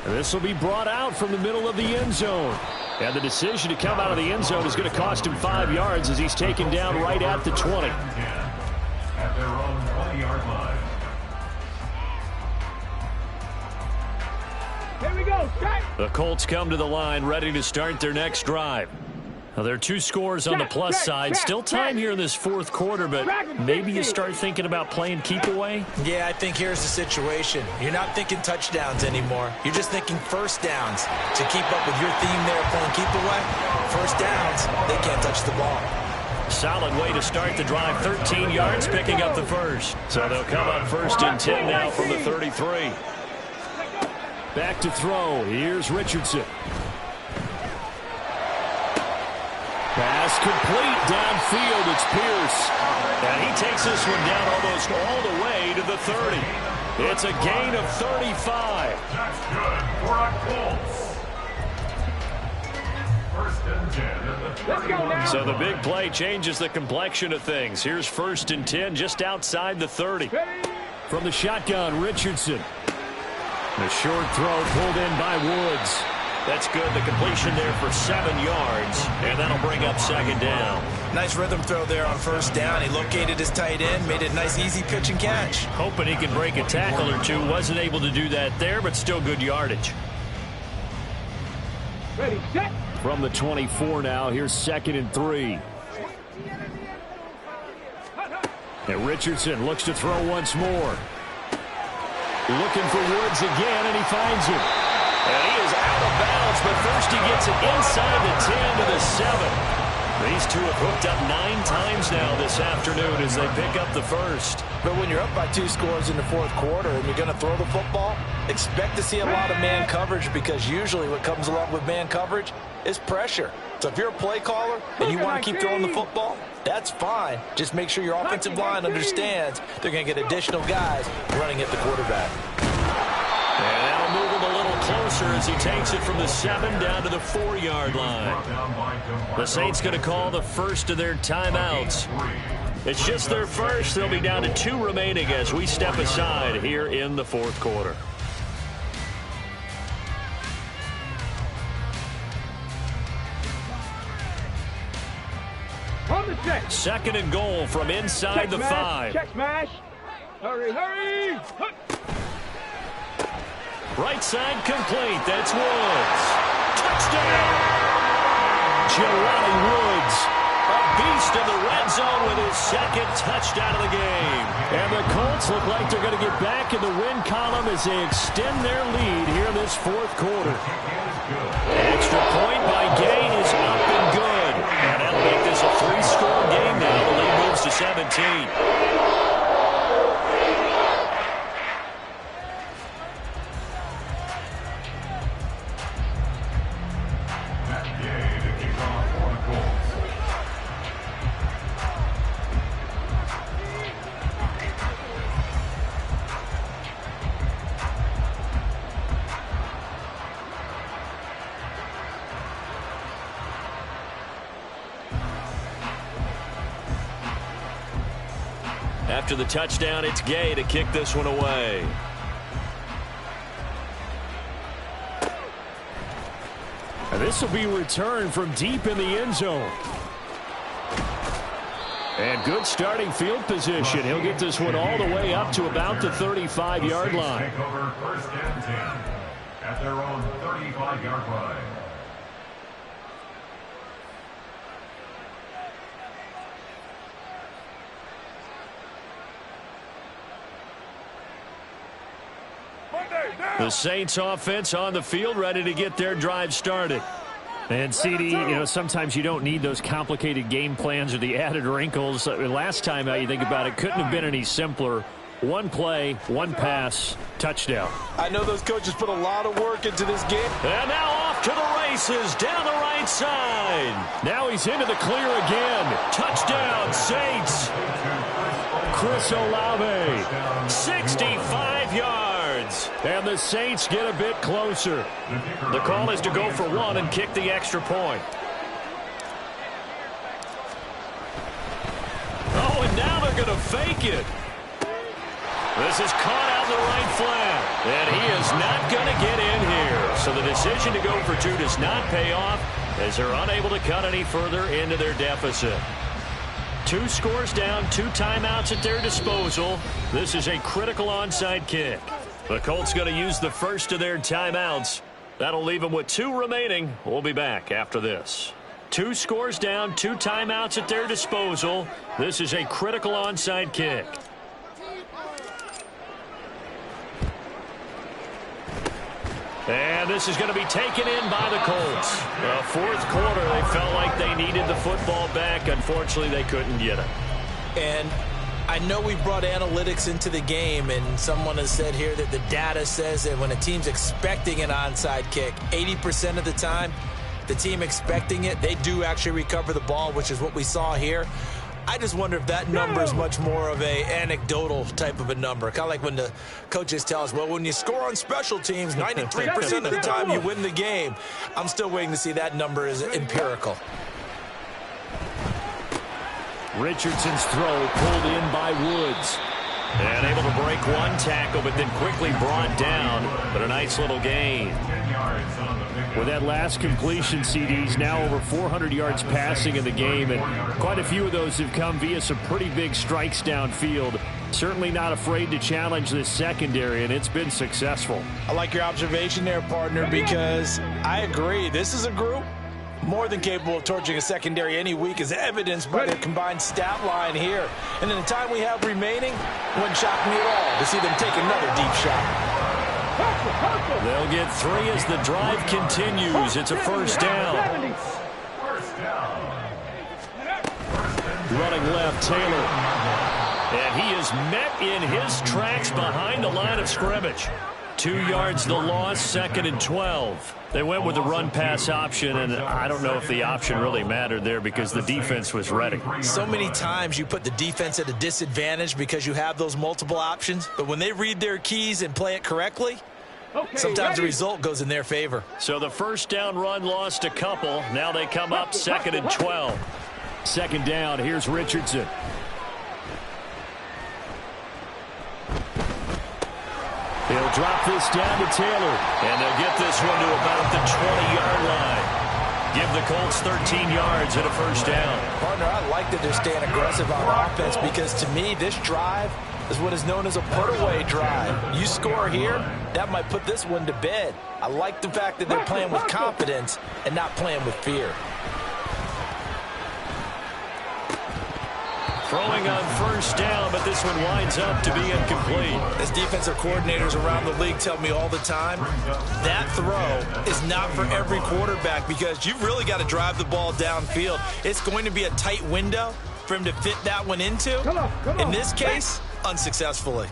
And this will be brought out from the middle of the end zone. And the decision to come out of the end zone is going to cost him 5 yards as he's taken down right at the 20. At their own 20-yard line. Here we go. Strike. The Colts come to the line ready to start their next drive. Now, there are 2 scores on the plus side. Still time here in this 4th quarter, but maybe you start thinking about playing keep away? Yeah, I think here's the situation. You're not thinking touchdowns anymore. You're just thinking first downs. To keep up with your theme there playing keep away, first downs, they can't touch the ball. Solid way to start the drive. 13 yards, picking up the first. So they'll come up 1st and 10 now from the 33. Back to throw. Here's Richardson. Pass complete downfield. It's Pierce. And he takes this one down almost all the way to the 30. It's a gain of 35. That's good for a Colts. First and 10 at the 31. So the big play changes the complexion of things. Here's first and 10 just outside the 30. From the shotgun, Richardson. The short throw pulled in by Woods. That's good. The completion there for 7 yards, and that'll bring up second down. Nice rhythm throw there on first down. He located his tight end, made it a nice, easy pitch and catch. Hoping he can break a tackle or two. Wasn't able to do that there, but still good yardage. Ready, set. From the 24 now, here's second and 3. And Richardson looks to throw once more. Looking for Woods again, and he finds him. And he is out of bounds, but first he gets it inside the 10 to the 7. These two have hooked up 9 times now this afternoon as they pick up the first. But when you're up by 2 scores in the fourth quarter and you're going to throw the football, expect to see a lot of man coverage, because usually what comes along with man coverage is pressure. So if you're a play caller and you want to keep throwing the football, that's fine. Just make sure your offensive line understands they're going to get additional guys running at the quarterback. And that'll move him a little closer as he takes it from the 7 down to the 4-yard line. The Saints going to call the first of their timeouts. It's just their first. They'll be down to 2 remaining as we step aside here in the fourth quarter. On the check. Second and goal from inside the 5. Check smash. Hurry, hurry. Hook. Right side complete. That's Woods. Touchdown! Jelani Woods, a beast in the red zone with his second touchdown of the game. And the Colts look like they're going to get back in the win column as they extend their lead here in this fourth quarter. Extra point by Gay is up and good. And that'll make this a 3-score game now. The lead moves to 17. After the touchdown, it's Gay to kick this one away. And this will be returned from deep in the end zone. And good starting field position. He'll get this one all the way up to about the 35-yard line. Take over first and 10 at their own 35-yard line. The Saints offense on the field, ready to get their drive started. And CD, sometimes you don't need those complicated game plans or the added wrinkles. Last time, you think about it, couldn't have been any simpler. One play, one pass, touchdown. I know those coaches put a lot of work into this game. And now off to the races, down the right side. Now he's into the clear again. Touchdown, Saints. Chris Olave, 65 yards. And the Saints get a bit closer. The call is to go for 1 and kick the extra point. Oh, and now they're going to fake it. This is caught out in the right flat. And he is not going to get in here. So the decision to go for 2 does not pay off as they're unable to cut any further into their deficit. 2 scores down, 2 timeouts at their disposal. This is a critical onside kick. The Colts going to use the first of their timeouts. That'll leave them with 2 remaining. We'll be back after this. 2 scores down, 2 timeouts at their disposal. This is a critical onside kick. And this is going to be taken in by the Colts. The fourth quarter, they felt like they needed the football back. Unfortunately, they couldn't get it. And I know we've brought analytics into the game, and someone has said here that the data says that when a team's expecting an onside kick, 80% of the time, the team expecting it, they do actually recover the ball, which is what we saw here. I just wonder if that number is much more of a anecdotal type of a number. Kind of like when the coaches tell us, well, when you score on special teams, 93% of the time you win the game. I'm still waiting to see that number is empirical. Richardson's throw pulled in by Woods. And able to break one tackle, but then quickly brought down. But a nice little gain. With that last completion, CD's now over 400 yards passing in the game, and quite a few of those have come via some pretty big strikes downfield. Certainly not afraid to challenge this secondary, and it's been successful. I like your observation there, partner, because I agree. This is a group more than capable of torching a secondary any week, as evidenced by their combined stat line here. And in the time we have remaining, wouldn't shock me at all to see them take another deep shot. They'll get 3 as the drive continues. It's a first down. Running left, Taylor. And he is met in his tracks behind the line of scrimmage. 2 yards the loss, 2nd and 12. They went with the run-pass option, and I don't know if the option really mattered there because the defense was ready. So many times you put the defense at a disadvantage because you have those multiple options, but when they read their keys and play it correctly, sometimes the result goes in their favor. So the first down run lost a couple. Now they come up 2nd and 12. 2nd down, here's Richardson. He'll drop this down to Taylor, and they'll get this one to about the 20-yard line. Give the Colts 13 yards and a first down. Partner, I like that they're staying aggressive on offense because, to me, this drive is what is known as a put-away drive. You score here, that might put this one to bed. I like the fact that they're playing with confidence and not playing with fear. Throwing on first down, but this one winds up to be incomplete. As defensive coordinators around the league tell me all the time, that throw is not for every quarterback because you've really got to drive the ball downfield. It's going to be a tight window for him to fit that one into. In this case, unsuccessfully.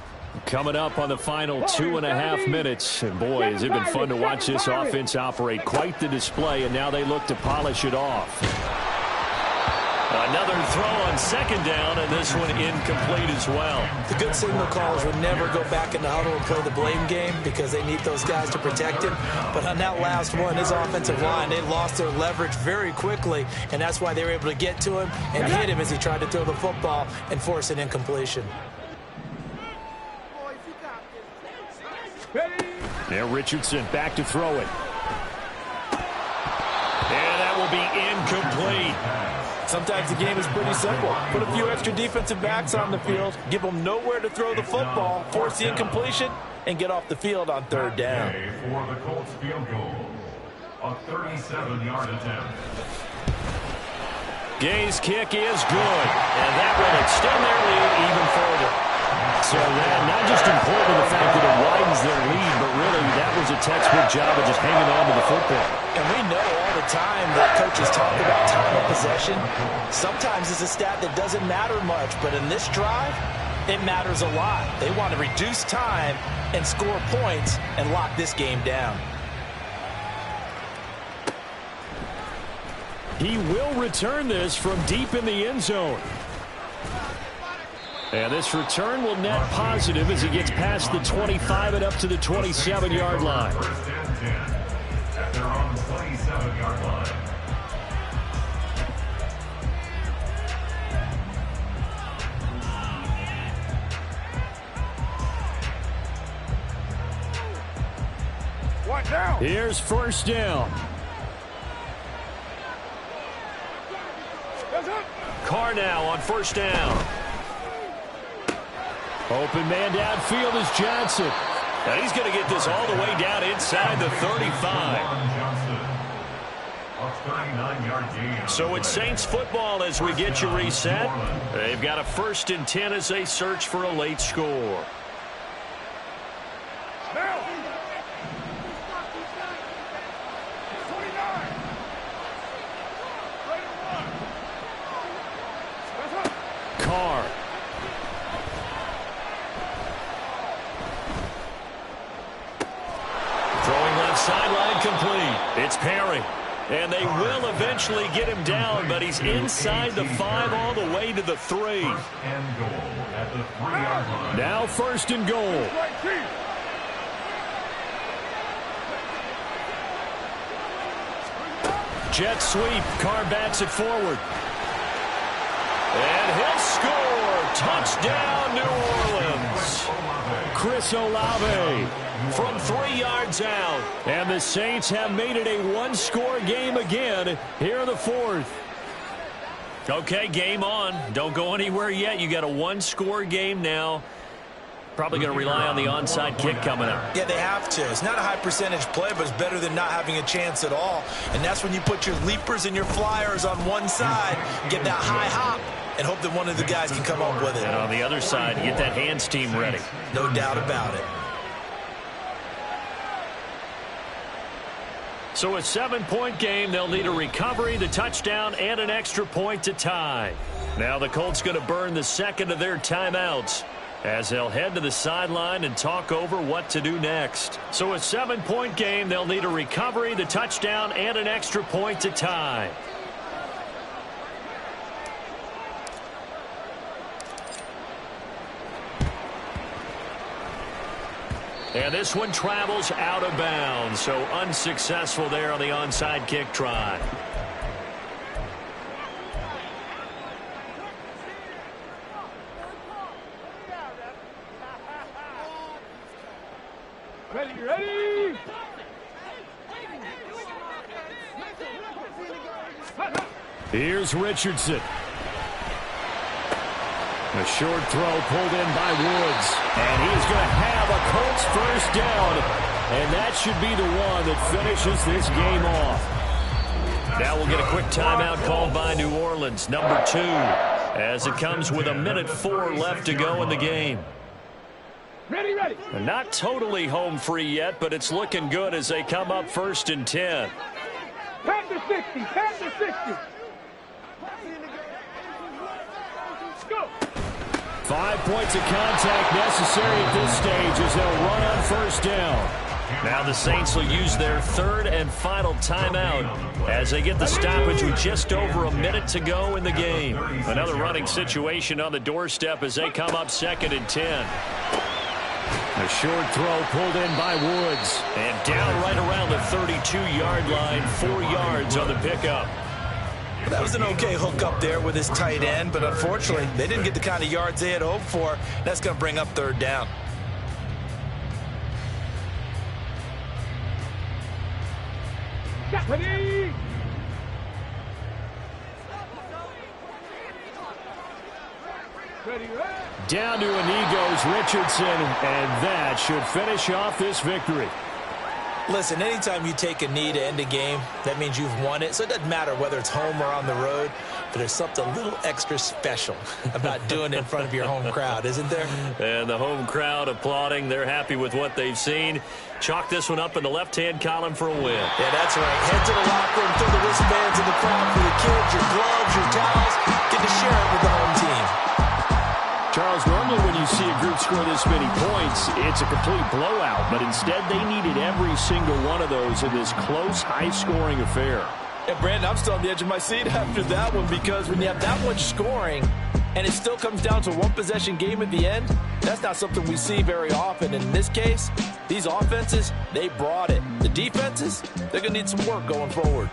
Coming up on the final 2.5 minutes. And boy, has it been fun to watch this offense operate. Quite the display, and now they look to polish it off. Another throw on 2nd down, and this one incomplete as well. The good signal callers would never go back in the huddle and play the blame game because they need those guys to protect him. But on that last one, his offensive line, they lost their leverage very quickly, and that's why they were able to get to him and hit him as he tried to throw the football and force an incompletion. Now Richardson back to throw it. And that will be incomplete. Sometimes the game is pretty simple. Put a few extra defensive backs on the field, give them nowhere to throw the football, force the incompletion, and get off the field on 3rd down. For the Colts field goal, a 37-yard attempt. Gay's kick is good, and that will extend their lead even further. So that not just important the fact that it widens their lead, but really that was a textbook job of just hanging on to the football. And we know all the time that coaches talk about time of possession. Sometimes it's a stat that doesn't matter much, but in this drive, it matters a lot. They want to reduce time and score points and lock this game down. He will return this from deep in the end zone. And this return will net positive as he gets past the 25 and up to the 27-yard line. First and 10 at their own 27-yard line. What now? Here's first down. Carr now on first down. Open man downfield is Johnson. And he's going to get this all the way down inside the 35. So it's Saints football as we get you reset. They've got a 1st and 10 as they search for a late score. And they will eventually get him down, but he's inside the 5 all the way to the 3. First and goal at the 3-yard line. Now 1st and goal. Jet sweep. Carr bats it forward. And he'll score. Touchdown, New Orleans. Chris Olave from 3 yards out. And the Saints have made it a one-score game again here in the 4th. Okay, game on. Don't go anywhere yet. You got a one-score game now. Probably going to rely on the onside kick coming up. Yeah, they have to. It's not a high percentage play, but it's better than not having a chance at all. And that's when you put your leapers and your flyers on one side, get that high hop, and hope that one of the guys can come up with it. And on the other side, get that hands team ready. No doubt about it. So a 7-point game. They'll need a recovery, the touchdown, and an extra point to tie. Now the Colts going to burn the second of their timeouts as they'll head to the sideline and talk over what to do next. So a 7-point game. They'll need a recovery, the touchdown, and an extra point to tie. And this one travels out of bounds, so unsuccessful there on the onside kick try. Ready. Here's Richardson. A short throw pulled in by Woods. And he's going to have a Colts first down. And that should be the one that finishes this game off. Now we'll get a quick timeout called by New Orleans, number 2, as it comes with 1:04 left to go in the game. Ready. And not totally home free yet, but it's looking good as they come up 1st and 10. Panther 60. Panther 60. Go. 5 points of contact necessary at this stage as they'll run on 1st down. Now the Saints will use their 3rd and final timeout as they get the stoppage with just over a minute to go in the game. Another running situation on the doorstep as they come up 2nd and 10. A short throw pulled in by Woods. And down right around the 32-yard line, 4 yards on the pickup. That was an okay hook up there with his tight end, but unfortunately, they didn't get the kind of yards they had hoped for. That's going to bring up 3rd down. Ready. Down to a knee goes Richardson, and that should finish off this victory. Listen, anytime you take a knee to end a game, that means you've won it. So it doesn't matter whether it's home or on the road, but there's something a little extra special about doing it in front of your home crowd, isn't there? And the home crowd applauding. They're happy with what they've seen. Chalk this one up in the left-hand column for a win. Yeah, that's right. Head to the locker room, throw the wristbands in the crowd for your kids, your gloves, your towels. Get to share it with the home team. Charles, normally when you see a group score this many points, it's a complete blowout. But instead, they needed every single one of those in this close, high-scoring affair. And Brandon, I'm still on the edge of my seat after that one, because when you have that much scoring and it still comes down to a one-possession game at the end, that's not something we see very often. And in this case, these offenses, they brought it. The defenses, they're going to need some work going forward.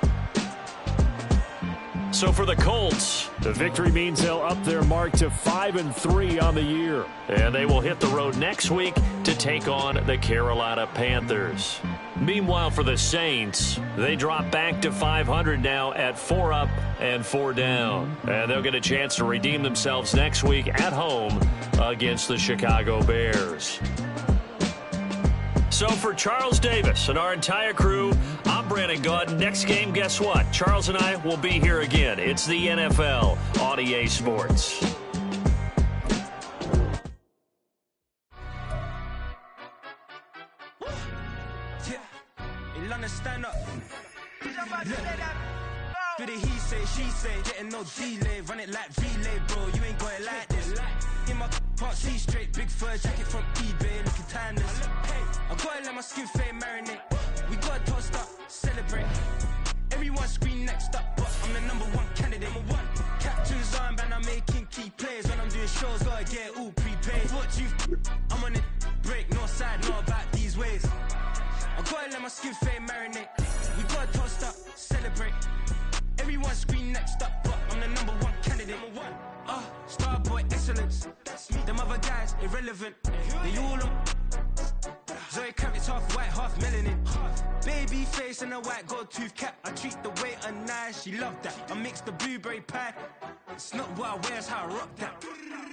So for the Colts, the victory means they'll up their mark to 5-3 on the year. And they will hit the road next week to take on the Carolina Panthers. Meanwhile, for the Saints, they drop back to 500 now at 4 up and 4 down. And they'll get a chance to redeem themselves next week at home against the Chicago Bears. So for Charles Davis and our entire crew, I'm Brandon Gaudin. Next game, guess what? Charles and I will be here again. It's the NFL on EA Sports. Stand up. Do the he say, she say, getting no delay, run it like relay, bro. You ain't got it like this. In my part C straight, big fur jacket from eBay, looking timeless. I gotta let my skin fade marinate. We gotta toast up, celebrate. Everyone's get it all prepaid. What you, I'm on it, break, no side, know about these ways. I gotta let my skin fade marinate. We gotta toast up, celebrate. Everyone scream next up, but I'm the #1 candidate. Starboy excellence. Them other guys irrelevant. They all on. Zoe Kravitz half white, half melanin. Baby face and a white gold tooth cap. I treat the waiter nice, she loved that. I mix the blueberry pie. It's not what I wear, it's how I rock that.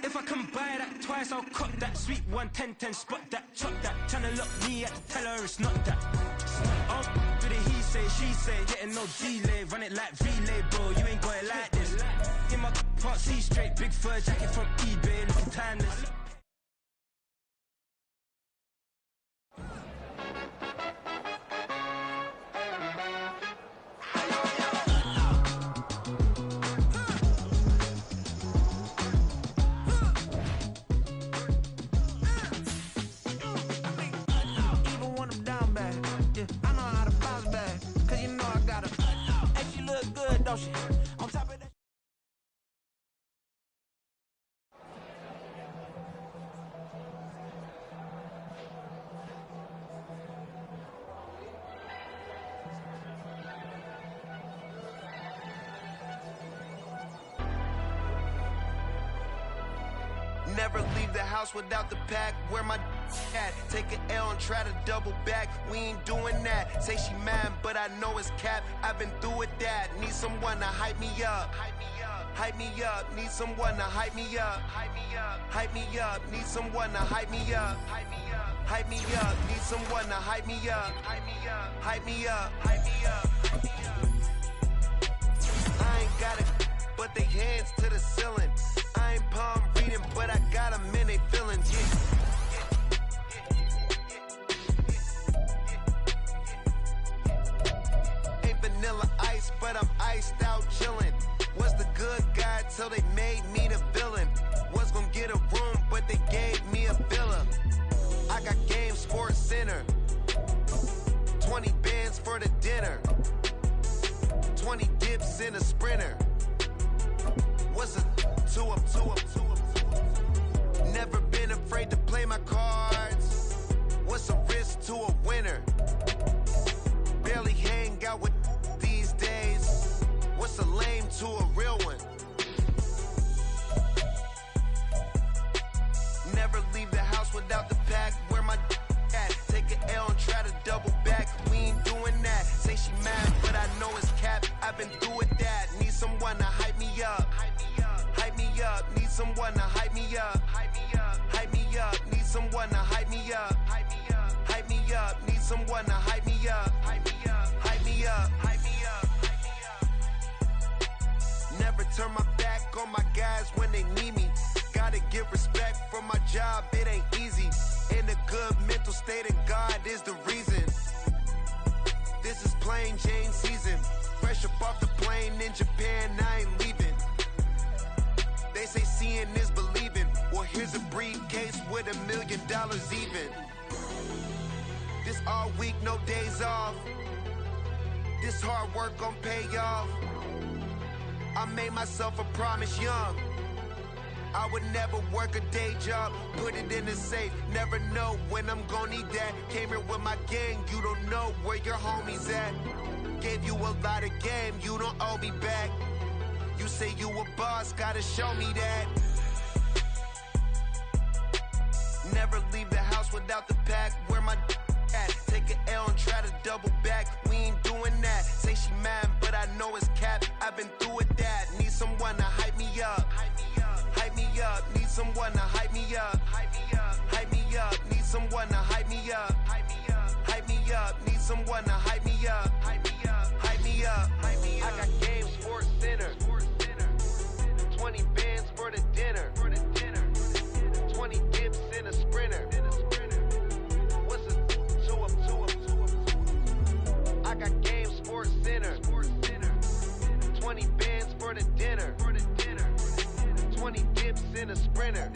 If I can buy that twice, I'll cut that. Sweet 110, spot that, chop that. Tryna lock me at the teller, it's not that. Oh, but he say, she say, getting no delay. Run it like relay, bro, you ain't got it like this. In my part C straight, big fur jacket from eBay, looking timeless. Never leave the house without the pack. Where my at? Take an L and try to double back. We ain't doing that. Say she mad, but I know it's cap. I've been through with that. Need someone to hype me up. Hype me up. Need someone to hype me up. Hype me up. Need someone to hype me up. Hype me up. Need someone to hype me up. Hype me up. I ain't got it, but they hands to the ceiling. I ain't palm reading, but I got them in they feelings, Ain't vanilla ice, but I'm iced out chillin'. Was the good guy till they made me the villain. Was gonna get a room, but they gave me a villa. I got game, Sports Center. 20 bands for the dinner. 20 dips in a Sprinter. What's a two up? Never been afraid to play my cards. What's a risk to a winner? Barely hang out with these days. What's a lame to a real one? Never leave the house without the pack. Where my at? Take an L and try to double back. We ain't doing that. Say she mad, but I know it's cap. I've been through with that. Need someone to hype me up. Hype me up. Need someone to hype me up. Hype me up. Need someone to hype me up. Hype me up. Need someone to hype me up. Hype me up. Never turn my back on my guys when they need me. Gotta give respect for my job, it ain't easy. In a good mental state, and God is the reason. This is plain Jane season. Fresh up off the plane in Japan, I ain't leaving. They say seeing is believing. Well, here's a briefcase with $1 million even. This all week, no days off. This hard work gon' pay off. I made myself a promise young. I would never work a day job, put it in the safe. Never know when I'm gon' need that. Came here with my gang, you don't know where your homies at. Gave you a lot of game, you don't owe me back. You say you a boss, gotta show me that. Never leave the house without the pack. Where my at? Take an L and try to double back. We ain't doing that. Say she mad, but I know it's cap. I've been through with that. Need someone to hype me up. Hype me up. Need someone to hype me up. Hype me up. Need someone to hype me up. Hype me up. Need someone to hype me up. Hype me up. I got game, Sports Center. 20 bands for the dinner. 20 dips in a Sprinter. What's a two up? I got game, Sports Center. 20 bands for the dinner. 20 dips in a Sprinter.